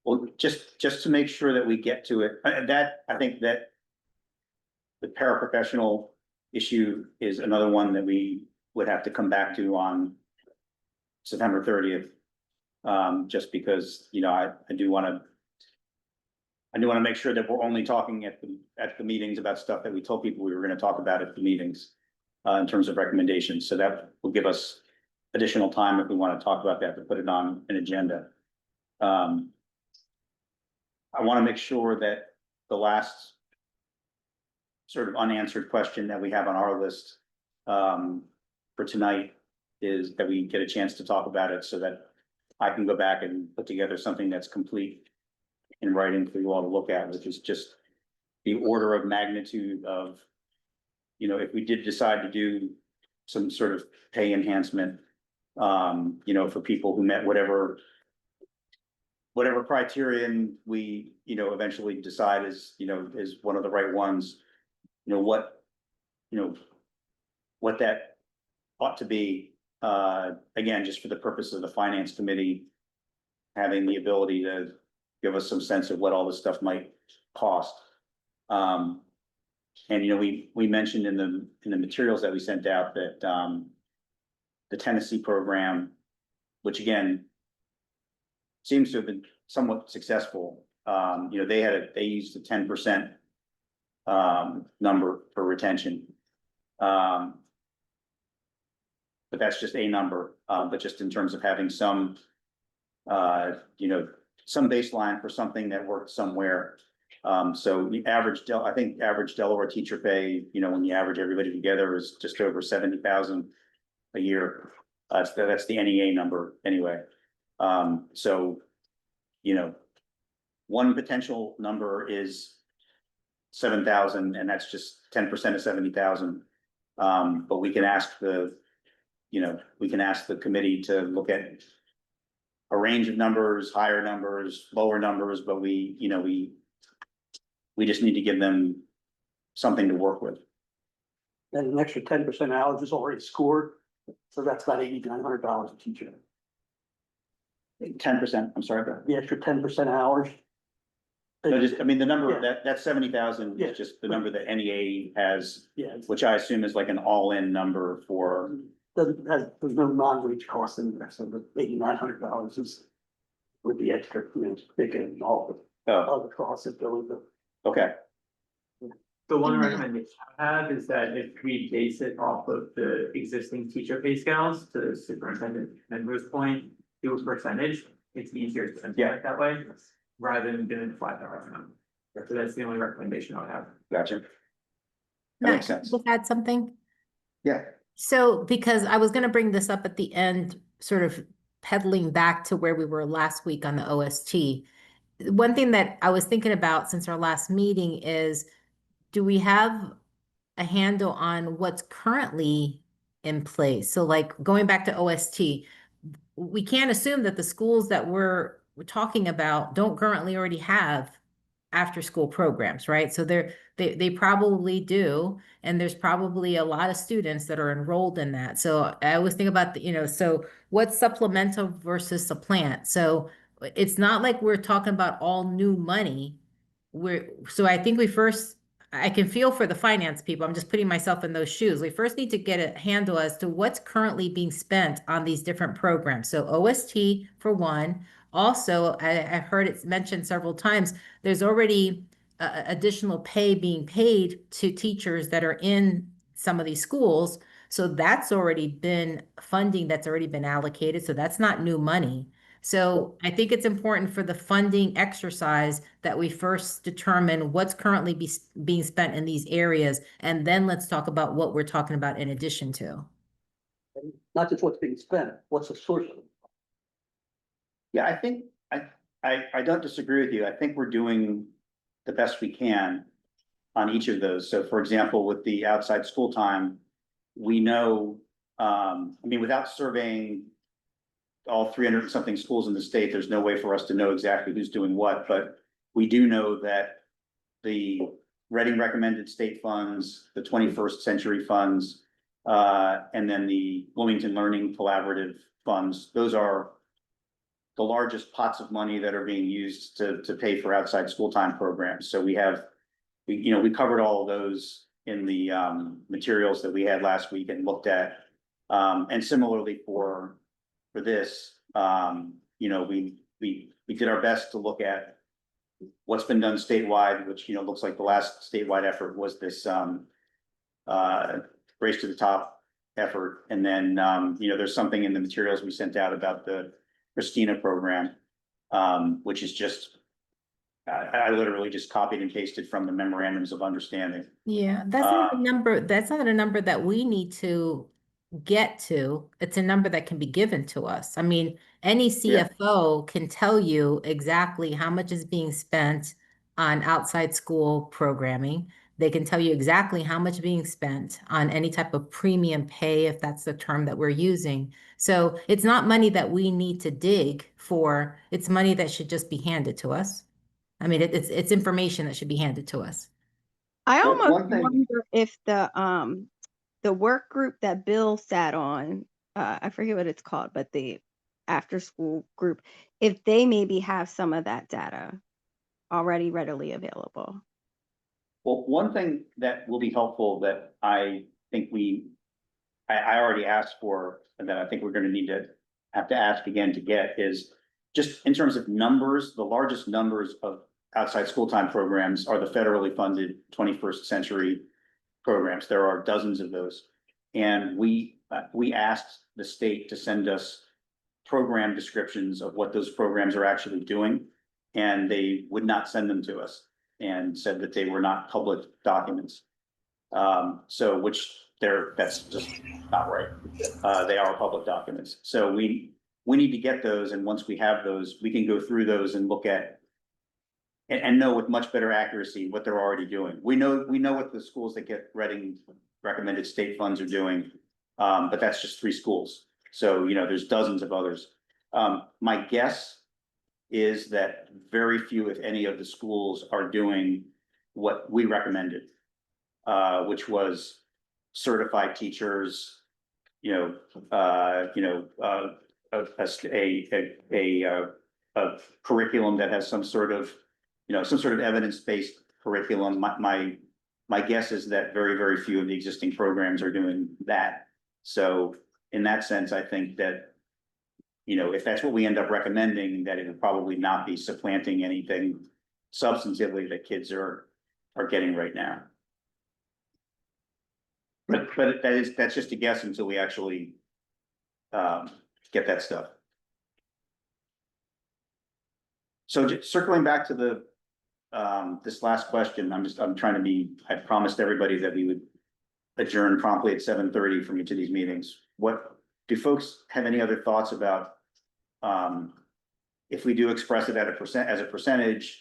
Well, just to make sure that we get to it, I think that the paraprofessional issue is another one that we would have to come back to on September 30th. Just because, you know, I do want to make sure that we're only talking at the meetings about stuff that we told people we were going to talk about at the meetings, in terms of recommendations. So that will give us additional time if we want to talk about that, to put it on an agenda. I want to make sure that the last sort of unanswered question that we have on our list, for tonight, is that we get a chance to talk about it, so that I can go back and put together something that's complete in writing for you all to look at, which is just the order of magnitude of, you know, if we did decide to do some sort of pay enhancement, you know, for people who met whatever criterion we, you know, eventually decide is, you know, is one of the right ones, you know, what that ought to be, again, just for the purpose of the finance committee having the ability to give us some sense of what all this stuff might cost. And, you know, we mentioned in the materials that we sent out that, the Tennessee program, which again, seems to have been somewhat successful. You know, they used a 10% number for retention. But that's just a number, but just in terms of having some, you know, some baseline for something that worked somewhere. So the I think average Delaware teacher pay, you know, when you average everybody together, is just over 70,000 a year. That's the NEA number anyway. So, you know, one potential number is 7,000, and that's just 10% of 70,000. But we can ask the committee to look at a range of numbers, higher numbers, lower numbers, but we just need to give them something to work with. And an extra 10% hours is already scored, so that's about $8,900 a teacher. 10%, I'm sorry, Brad. The extra 10% hours. No, just, I mean, the number, Yeah. that 70,000 Yeah. is just the number that NEA has, Yeah, which I assume is like an all-in number for, there's no non-wage cost in there, so the $8,900 is with the extra, you know, taking all the oh, other costs of building the. okay. The one Mhm. recommendation I have is that if we base it off of the existing teacher pay scales, to Superintendent Menro's point, do a percentage, it's easier to implement that way, rather than doing a flat dollar amount. So that's the only recommendation I would have. Gotcha. That Matt, makes can I sense. just add something? Yeah. So, because I was gonna bring this up at the end, sort of peddling back to where we were last week on the OST. One thing that I was thinking about since our last meeting is, do we have a handle on what's currently in place? So like going back to OST, we can't assume that the schools that we're talking about don't currently already have after-school programs, right? So they probably do, and there's probably a lot of students that are enrolled in that. So I always think about so what's supplemental versus supplant? So it's not like we're talking about all new money. So I think I can feel for the finance people. I'm just putting myself in those shoes. We first need to get a handle as to what's currently being spent on these different programs. So OST for one. Also, I've heard it mentioned several times, there's already additional pay being paid to teachers that are in some of these schools. So that's already been funding that's already been allocated. So that's not new money. So I think it's important for the funding exercise that we first determine what's currently being spent in these areas, and then let's talk about what we're talking about in addition to. Not just what's being spent, what's the source of it? Yeah, I think, I don't disagree with you. I think we're doing the best we can on each of those. So for example, with the outside school time, we know, I mean, without surveying all 300 something schools in the state, there's no way for us to know exactly who's doing what, but we do know that the Reading recommended state funds, the 21st century funds, and then the Wilmington Learning Collaborative funds, those are the largest pots of money that are being used to pay for outside school time programs. So we covered all of those in the materials that we had last week and looked at. And similarly for this, we did our best to look at what's been done statewide, which, looks like the last statewide effort was this Race to the Top effort. And then, there's something in the materials we sent out about the Christina program, which is just, I literally just copied and pasted from the memorandums of understanding. Yeah, that's not a number, that's not a number that we need to get to. It's a number that can be given to us. I mean, any CFO can tell you exactly how much is being spent on outside school programming. They can tell you exactly how much being spent on any type of premium pay, if that's the term that we're using. So it's not money that we need to dig for. It's money that should just be handed to us. I mean, it's information that should be handed to us. I Well, almost one thing- wonder if the work group that Bill sat on, I forget what it's called, but the after school group, if they maybe have some of that data already readily available. Well, one thing that will be helpful that I think I already asked for, and that I think we're gonna have to ask again to get, is just in terms of numbers, the largest numbers of outside school time programs are the federally funded 21st century programs. There are dozens of those. And we asked the state to send us program descriptions of what those programs are actually doing, and they would not send them to us and said that they were not public documents. That's just not right. They are public documents. So we need to get those, and once we have those, we can go through those and look at and know with much better accuracy what they're already doing. We know what the schools that get Reading recommended state funds are doing, but that's just 3 schools. So, there's dozens of others. My guess is that very few, if any, of the schools are doing what we recommended, which was certified teachers, a curriculum that has some sort of evidence-based curriculum. My guess is that very, very few of the existing programs are doing that. So in that sense, I think that, if that's what we end up recommending, that it would probably not be supplanting anything substantively that kids are getting right now. But that's just a guess until we actually get that stuff. So just circling back to this last question, I promised everybody that we would adjourn promptly at 7:30 from each of these meetings. What do folks have any other thoughts about? If we do express it as a percentage,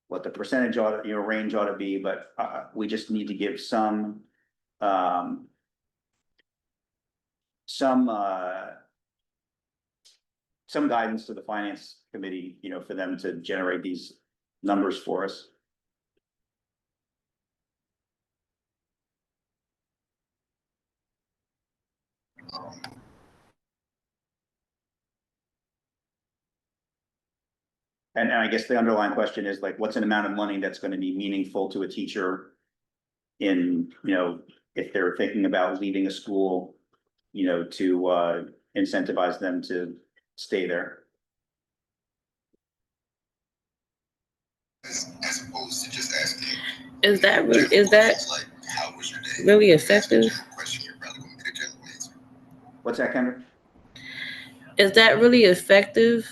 what the percentage range ought to be, but we just need to give some guidance to the finance committee, for them to generate these numbers for us. And I guess the underlying question is like, what's an amount of money that's going to be meaningful to a teacher in, if they're thinking about leaving a school, to incentivize them to stay there. As opposed to just asking. Is that really effective? What's that, Kendra? Is that really effective?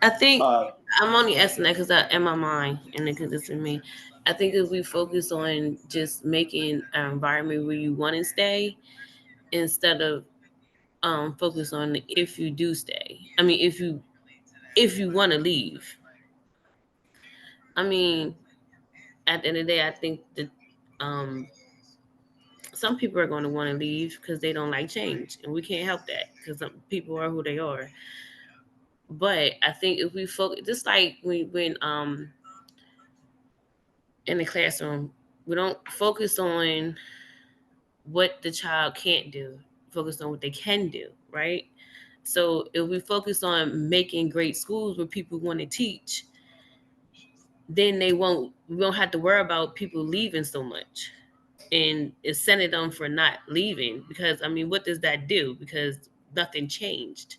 I think I'm only asking that because that in my mind and because it's in me. I think if we focus on just making an environment where you want to stay instead of focus on if you do stay. I mean, if you want to leave. I mean, at the end of the day, I think that some people are going to want to leave because they don't like change, and we can't help that because some people are who they are. But I think if we focus, just like when in the classroom, we don't focus on what the child can't do, focus on what they can do, right? So if we focus on making great schools where people want to teach, then we won't have to worry about people leaving so much and incentive them for not leaving, because I mean, what does that do? Because nothing changed.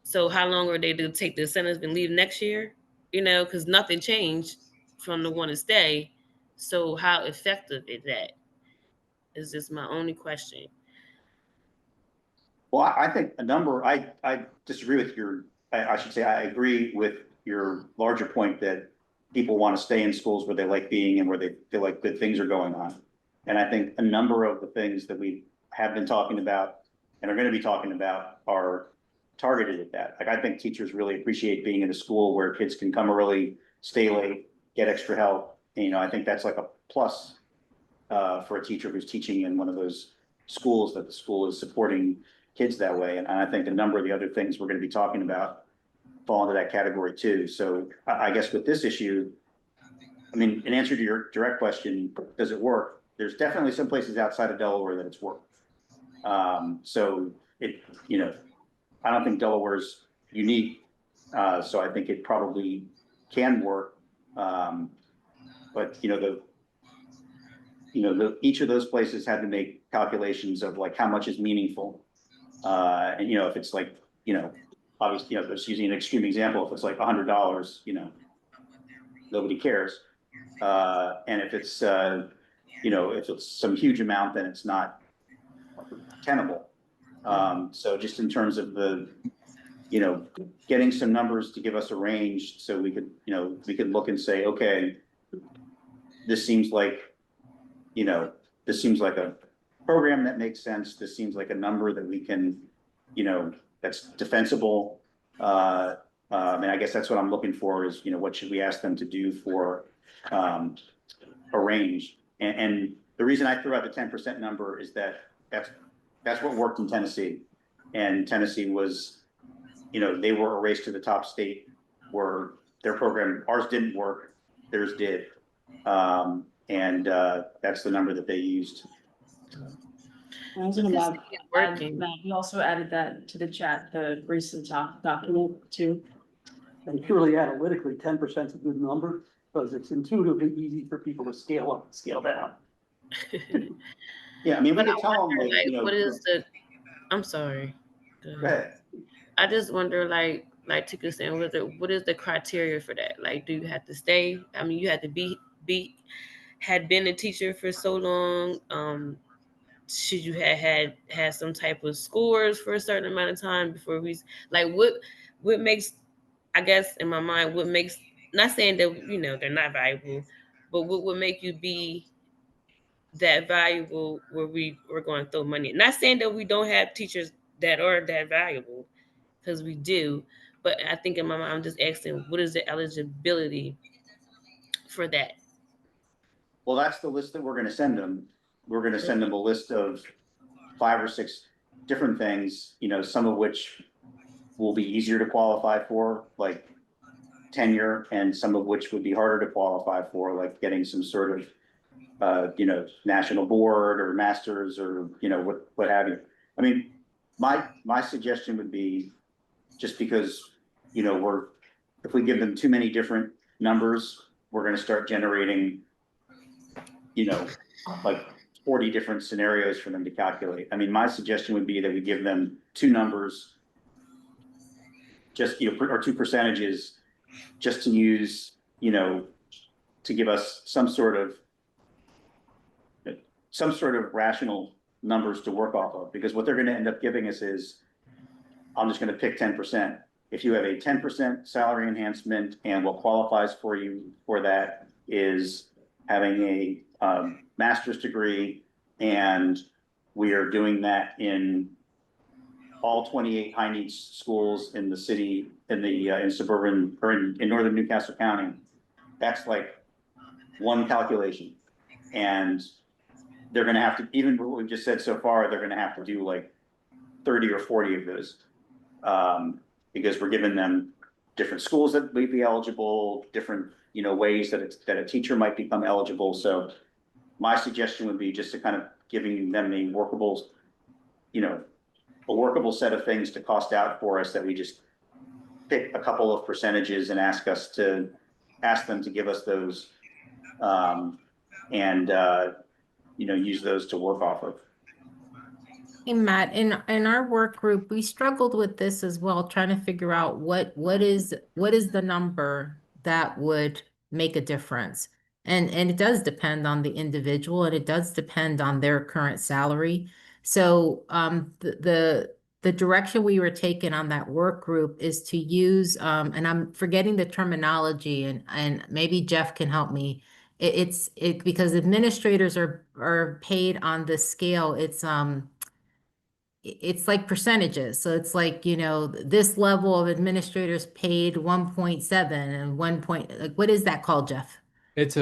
So how long are they to take the incentives and leave next year? You know, because nothing changed from the one to stay. So how effective is that? Is just my only question. Well, I think a number, I disagree with I should say, I agree with your larger point that people want to stay in schools where they like being and where they feel like good things are going on. And I think a number of the things that we have been talking about and are going to be talking about are targeted at that. Like, I think teachers really appreciate being in a school where kids can come early, stay late, get extra help. And, you know, I think that's like a plus for a teacher who's teaching in one of those schools, that the school is supporting kids that way. And I think a number of the other things we're going to be talking about fall into that category too. So I guess with this issue, I mean, in answer to your direct question, does it work? There's definitely some places outside of Delaware that it's worked. So it, you know, I don't think Delaware's unique. So I think it probably can work. But each of those places had to make calculations of like how much is meaningful. And if it's like, obviously, just using an extreme example, if it's like $100, nobody cares. And if it's, if it's some huge amount, then it's not tenable. So just in terms of getting some numbers to give us a range so we could look and say, okay, this seems like a program that makes sense. This seems like a number that we can, that's defensible. And I guess that's what I'm looking for is, what should we ask them to do for a range? And the reason I threw out the 10% number is that's what worked in Tennessee. And Tennessee was, they were a race to the top state where their program, ours didn't work, theirs did. And that's the number that they used. I was gonna add Working. that. We also added that to the chat, the recent document too. And purely analytically, 10% is a good number because it's intuitively easy for people to scale up and scale down. Yeah, I mean, we could tell them, what is the? I'm sorry. Go ahead. I just wonder, like Tika saying, what is the criteria for that? Like, do you have to stay? I mean, you had to had been a teacher for so long. Should you had some type of scores for a certain amount of time before what makes, I guess in my mind, what makes, not saying that they're not valuable, but what would make you be that valuable where we're going to throw money? Not saying that we don't have teachers that are that valuable, because we do, but I think in my mind I'm just asking, what is the eligibility for that? Well, that's the list that we're going to send them. We're going to send them a list of 5 or 6 different things, some of which will be easier to qualify for, like tenure, and some of which would be harder to qualify for, like getting some sort of, national board or masters or, what have you. I mean, my suggestion would be, just because, if we give them too many different numbers, we're going to start generating, like 40 different scenarios for them to calculate. I mean, my suggestion would be that we give them 2 numbers, just, or 2 percentages, just to use, to give us some sort of rational numbers to work off of, because what they're going to end up giving us is, I'm just going to pick 10%. If you have a 10% salary enhancement, and what qualifies for you for that is having a master's degree, and we are doing that in all 28 high needs schools in the city, in suburban, or in northern Newcastle County, that's like one calculation. And they're gonna have to, even what we've just said so far, they're gonna have to do like 30 or 40 of those. Because we're giving them different schools that may be eligible, different, ways that a teacher might become eligible. So my suggestion would be just to kind of giving them a workable set of things to cost out for us, that we just pick a couple of percentages and ask them to give us those, and use those to work off of. Hey, Matt, in our work group, we struggled with this as well, trying to figure out what is the number that would make a difference. And it does depend on the individual, and it does depend on their current salary. So the direction we were taking on that work group is to use and I'm forgetting the terminology, and maybe Jeff can help me. It's because administrators are paid on this scale. It's like percentages. So it's like, this level of administrators paid 1.7 and 1 point, like, what is that called, Jeff? It's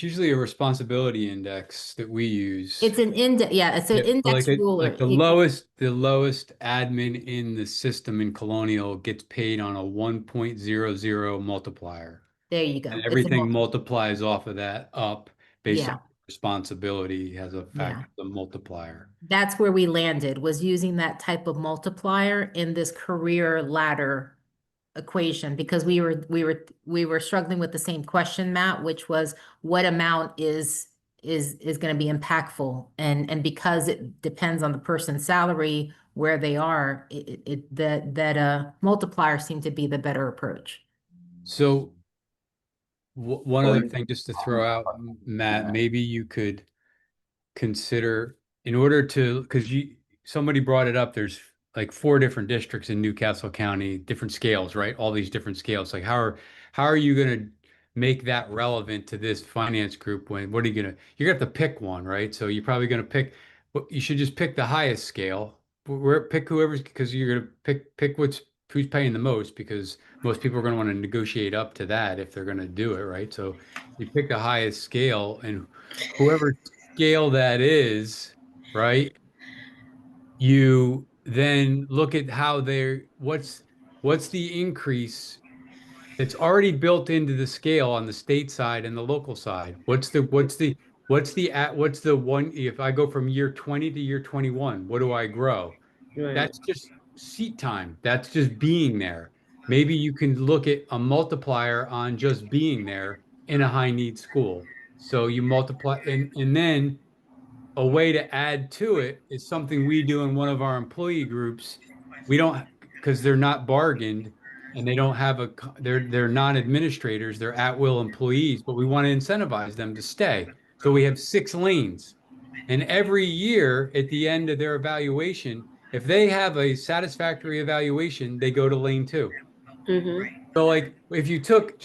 usually a responsibility index that we use. It's an index, yeah, it's an Yeah, index ruler. like the lowest admin in the system in Colonial gets paid on a 1.00 multiplier. There you go. And It's a everything multiplies off of that up based Yeah. on responsibility has a Yeah. factor, the multiplier. That's where we landed, was using that type of multiplier in this career ladder equation, because we were struggling with the same question, Matt, which was what amount is going to be impactful, and because it depends on the person's salary where they are, that multiplier seemed to be the better approach. So one other thing just to throw out, Matt, maybe you could consider, in order to, because somebody brought it up, there's like 4 different districts in Newcastle County, different scales, right? All these different scales. Like how are you going to make that relevant to this finance group? You're gonna have to pick one, right? So you're probably going to pick, you should just pick the highest scale. Pick whoever's, because you're going to pick who's paying the most, because most people are going to want to negotiate up to that if they're going to do it, right? So you pick the highest scale, and whoever scale that is, right? You then look at how what's the increase that's already built into the scale on the state side and the local side. What's the one, if I go from year 20 to year 21, what do I grow? Right. That's just seat time. That's just being there. Maybe you can look at a multiplier on just being there in a high need school. So you multiply, and then a way to add to it is something we do in one of our employee groups. We don't, because they're not bargained, and they don't have they're non-administrators, they're at-will employees, but we want to incentivize them to stay. So we have 6 lanes. And every year at the end of their evaluation, if they have a satisfactory evaluation, they go to lane 2. Mm-hmm. So like if you took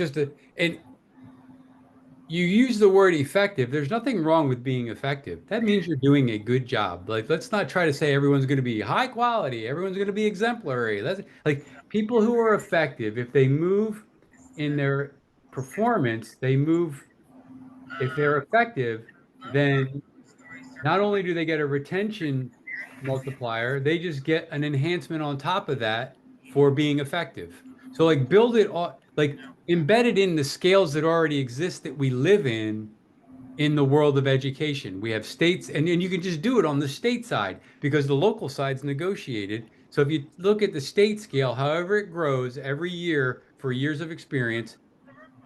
and you use the word effective, there's nothing wrong with being effective. That means you're doing a good job. Like, let's not try to say everyone's going to be high quality, everyone's going to be exemplary. That's like people who are effective, if they move in their performance, if they're effective, then not only do they get a retention multiplier, they just get an enhancement on top of that for being effective. So like build it all, like embedded in the scales that already exist that we live in the world of education. We have states, and you can just do it on the state side because the local side's negotiated. So if you look at the state scale, however it grows every year for years of experience,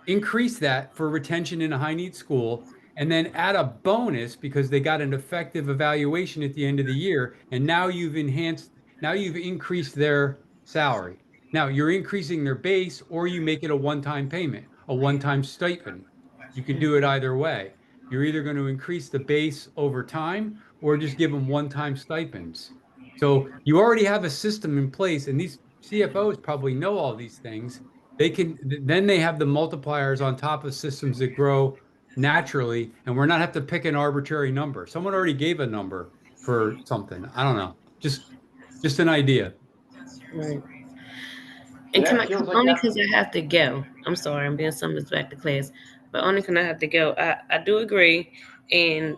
increase that for retention in a high need school, and then add a bonus because they got an effective evaluation at the end of the year. And now you've increased their salary. Now you're increasing their base, or you make it a one-time payment, a one-time stipend. You can do it either way. You're either going to increase the base over time or just give them one-time stipends. So you already have a system in place, and these CFOs probably know all these things. Then they have the multipliers on top of systems that grow naturally, and we're not have to pick an arbitrary number. Someone already gave a number for something. I don't know. Just an idea. Right. And That feels like only that- because I have to go. I'm sorry, I'm being summoned back to class, but only because I have to go. I do agree, and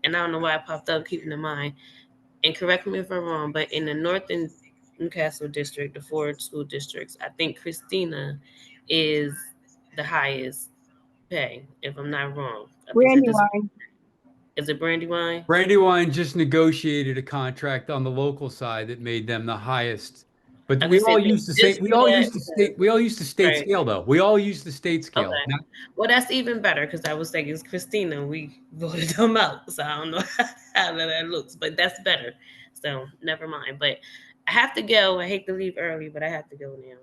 and I don't know why it popped up, keeping in mind, and correct me if I'm wrong, but in the Northern Newcastle district, the 4 school districts, I think Christina is the highest pay, if I'm not wrong. I think that Brandywine. is it Brandywine? Brandywine just negotiated a contract on the local side that made them the highest. But I we just all said use the same, just we do all that use the state, we all use the state right. scale though. We all use the state scale. Okay. Not- Well, that's even better because I was thinking it's Christina. We voted them out, so I don't know how that looks, but that's better. So never mind. But I have to go. I hate to leave early, but I have to go now.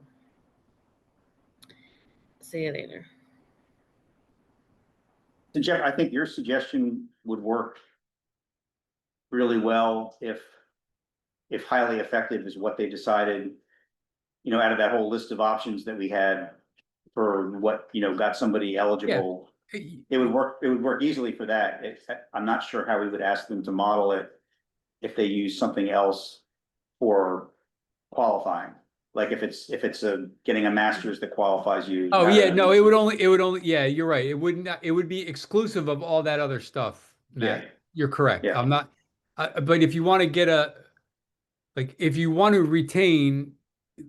See you later. So Jeff, I think your suggestion would work really well if highly effective is what they decided, you know, out of that whole list of options that we had for what, you know, got somebody eligible. It would work easily for that. I'm not sure how we would ask them to model it if they use something else for qualifying. Like if it's getting a master's that qualifies you. Oh, rather yeah, than- no, it would only, yeah, you're right. It wouldn't, it would be exclusive of all that other stuff, Matt. Yeah. You're correct. Yeah. I'm not, but if you want to get like, if you want to retain,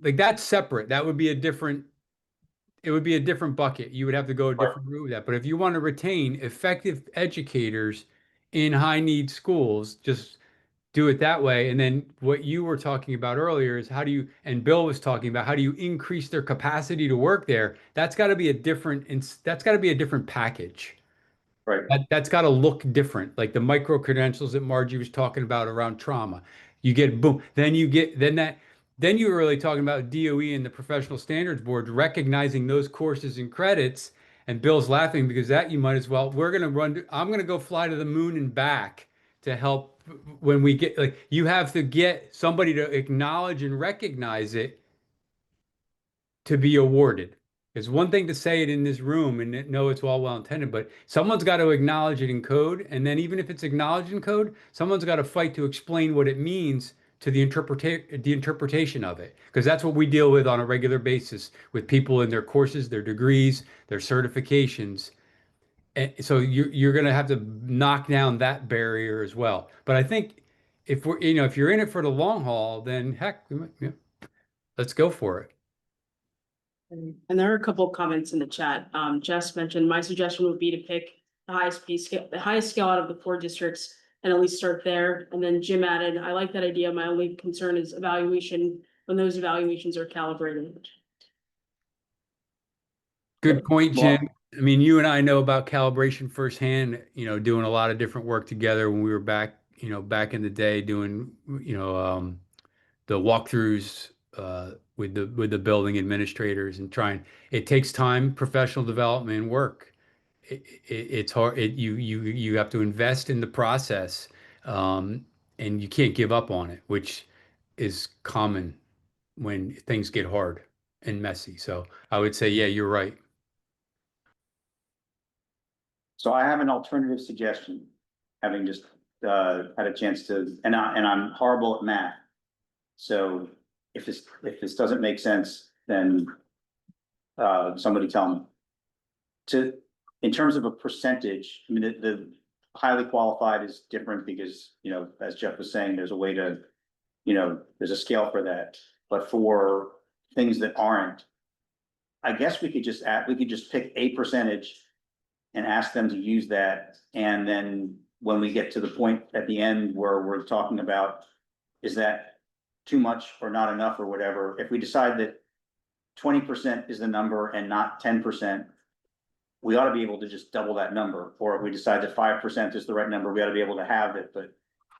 like that's separate, that would be a different, it would be a different bucket. You would have to go a different route with that. But if you want to retain effective educators in high need schools, just do it that way. And then what you were talking about earlier is how do you, and Bill was talking about, how do you increase their capacity to work there? That's got to be a different, that's got to be a different package. Right. That's got to look different, like the micro credentials that Margie was talking about around trauma. You get boom, then you get then you were really talking about DOE and the professional standards board recognizing those courses and credits. And Bill's laughing because that you might as well. I'm going to go fly to the moon and back to help when we get like you have to get somebody to acknowledge and recognize it to be awarded. It's one thing to say it in this room and know it's all well intended, but someone's got to acknowledge it in code. And then even if it's acknowledged in code, someone's got to fight to explain what it means to the interpretation of it. Because that's what we deal with on a regular basis with people in their courses, their degrees, their certifications. And so you're going to have to knock down that barrier as well. But I think if we're, you know, if you're in it for the long haul, then heck, yeah, let's go for it. And there are a couple of comments in the chat. Jess mentioned, my suggestion would be to pick the highest pay scale, the highest scale out of the 4 districts and at least start there. And then Jim added, I like that idea. My only concern is evaluation when those evaluations are calibrated. Good point, Well- Jim. I mean, you and I know about calibration firsthand, you know, doing a lot of different work together when we were back, you know, back in the day doing, you know, the walkthroughs with the building administrators and trying. It takes time, professional development, and work. It's hard. You have to invest in the process, and you can't give up on it, which is common when things get hard and messy. So I would say, yeah, you're right. So I have an alternative suggestion, having just had a chance to, and I'm horrible at math. So if this doesn't make sense, then somebody tell me. In terms of a percentage, I mean, the highly qualified is different because, you know, as Jeff was saying, there's a way to, you know, there's a scale for that. But for things that aren't, I guess we could just pick a percentage and ask them to use that. And then when we get to the point at the end where we're talking about, is that too much or not enough or whatever, if we decide that 20% is the number and not 10%, we ought to be able to just double that number. Or if we decide that 5% is the right number, we ought to be able to have it, but.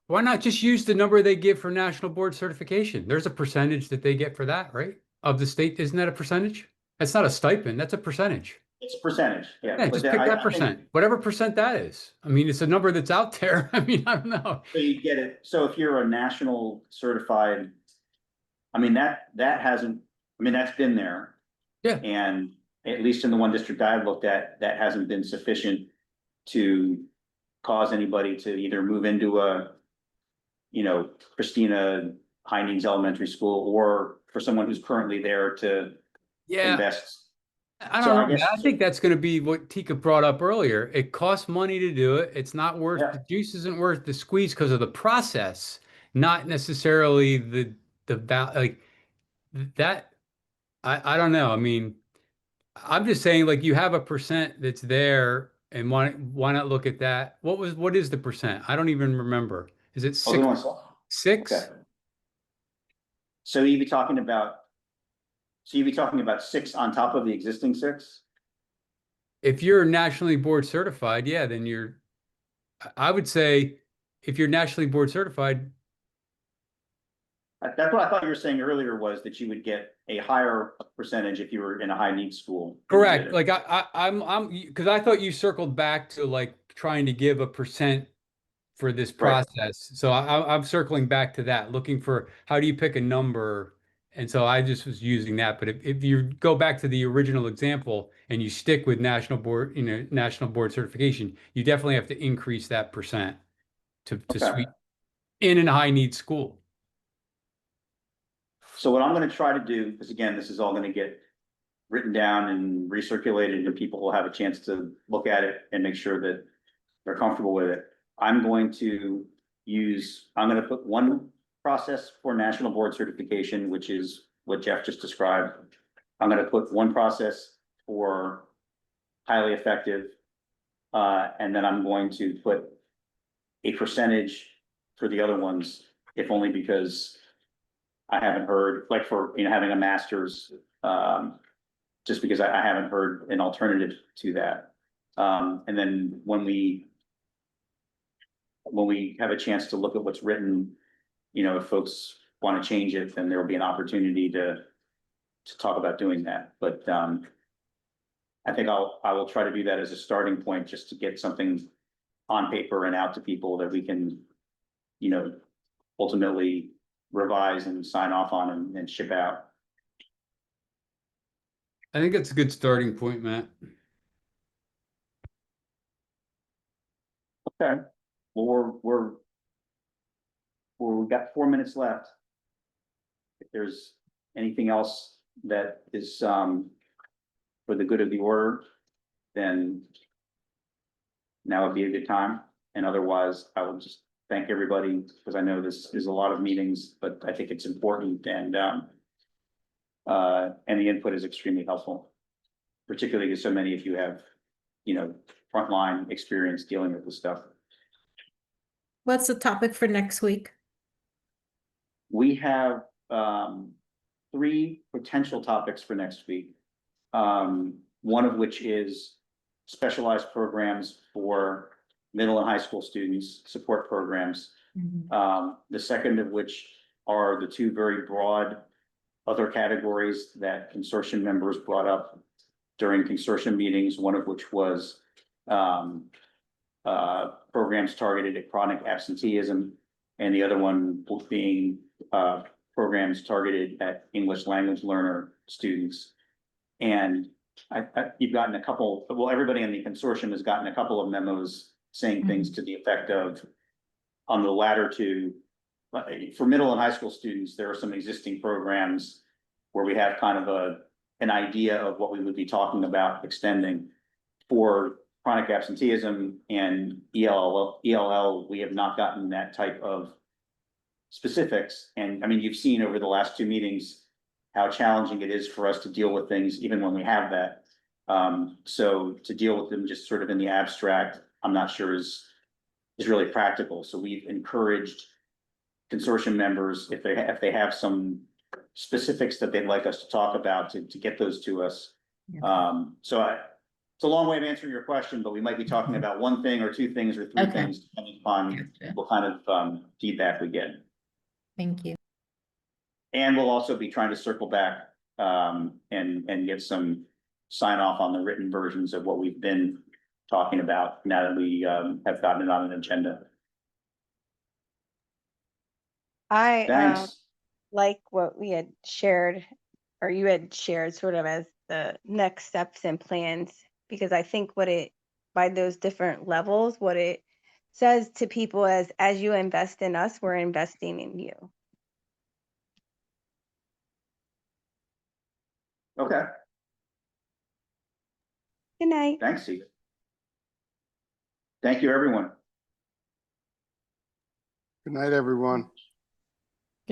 Why not just use the number they give for national board certification? There's a percentage that they get for that, right? Of the state, isn't that a percentage? That's not a stipend, that's a percentage. It's a percentage, yeah. Yeah, But just then pick I that think- percent, whatever percent that is. I mean, it's a number that's out there. I mean, I don't know. So you get it, so if you're a national certified, I mean, that hasn't, I mean, that's been there. Yeah. And at least in the one district I've looked at, that hasn't been sufficient to cause anybody to either move into a, you know, Christina High Needs Elementary School, or for someone who's currently there to Yeah, invest I So don't I know. guess, I think that's going to be what Tika brought up earlier. It costs money to do it. It's not worth yeah, the juice isn't worth the squeeze because of the process, not necessarily like that. I don't know. I mean, I'm just saying like you have a percent that's there, and why not look at that? What is the percent? I don't even remember. Is it oh, they six? want, okay. Six? So you'd be talking about, so you'd be talking about 6 on top of the existing 6? If you're nationally board certified, yeah, then I would say if you're nationally board certified, That's what I thought you were saying earlier, was that you would get a higher percentage if you were in a high need school than you correct. did. Like I'm because I thought you circled back to like trying to give a percent for this Right, process. So I'm circling back to that, looking for how do you pick a number? And so I just was using that. But if you go back to the original example and you stick with national board certification, you definitely have to increase that percent to okay. sweep in a high need school. So what I'm gonna try to do, because again, this is all gonna get written down and recirculated, and people will have a chance to look at it and make sure that they're comfortable with it. I'm going to I'm gonna put one process for national board certification, which is what Jeff just described. I'm gonna put one process for highly effective. And then I'm going to put a percentage for the other ones, if only because I haven't heard, like for, having a master's, just because I haven't heard an alternative to that. And then when we have a chance to look at what's written, if folks want to change it, then there will be an opportunity to talk about doing that. But I think I will try to do that as a starting point, just to get something on paper and out to people that we can, ultimately revise and sign off on and ship out. I think that's a good starting point, Matt. Okay, well, we've got 4 minutes left. If there's anything else that is, for the good of the order, then now would be a good time. And otherwise, I will just thank everybody, because I know this is a lot of meetings, but I think it's important, and the input is extremely helpful, particularly because so many of you have, frontline experience dealing with this stuff. What's the topic for next week? We have 3 potential topics for next week. One of which is specialized programs for middle and high school students, support programs. The second of which are the 2 very broad other categories that consortium members brought up during consortium meetings, one of which was programs targeted at chronic absenteeism, and the other one being programs targeted at English language learner students. And you've gotten a couple, well, everybody in the consortium has gotten a couple of memos saying things to the effect of, on the latter 2, for middle and high school students, there are some existing programs where we have kind of an idea of what we would be talking about extending. For chronic absenteeism and ELL, we have not gotten that type of specifics. And I mean, you've seen over the last 2 meetings how challenging it is for us to deal with things, even when we have that. So to deal with them just sort of in the abstract, I'm not sure is really practical. So we've encouraged consortium members, if they have some specifics that they'd like us to talk about, to get those to us. It's a long way of answering your question, but we might be talking about 1 thing or 2 things or 3 Okay. things, depending upon Gotcha. what kind of feedback we get. Thank you. And we'll also be trying to circle back and get some sign off on the written versions of what we've been talking about now that we have gotten it on an agenda. I Thanks. like what we had shared, or you had shared sort of as the next steps and plans, because I think by those different levels, what it says to people as you invest in us, we're investing in you. Okay. Good night. Thanks, Steve. Thank you, everyone. Good night, everyone.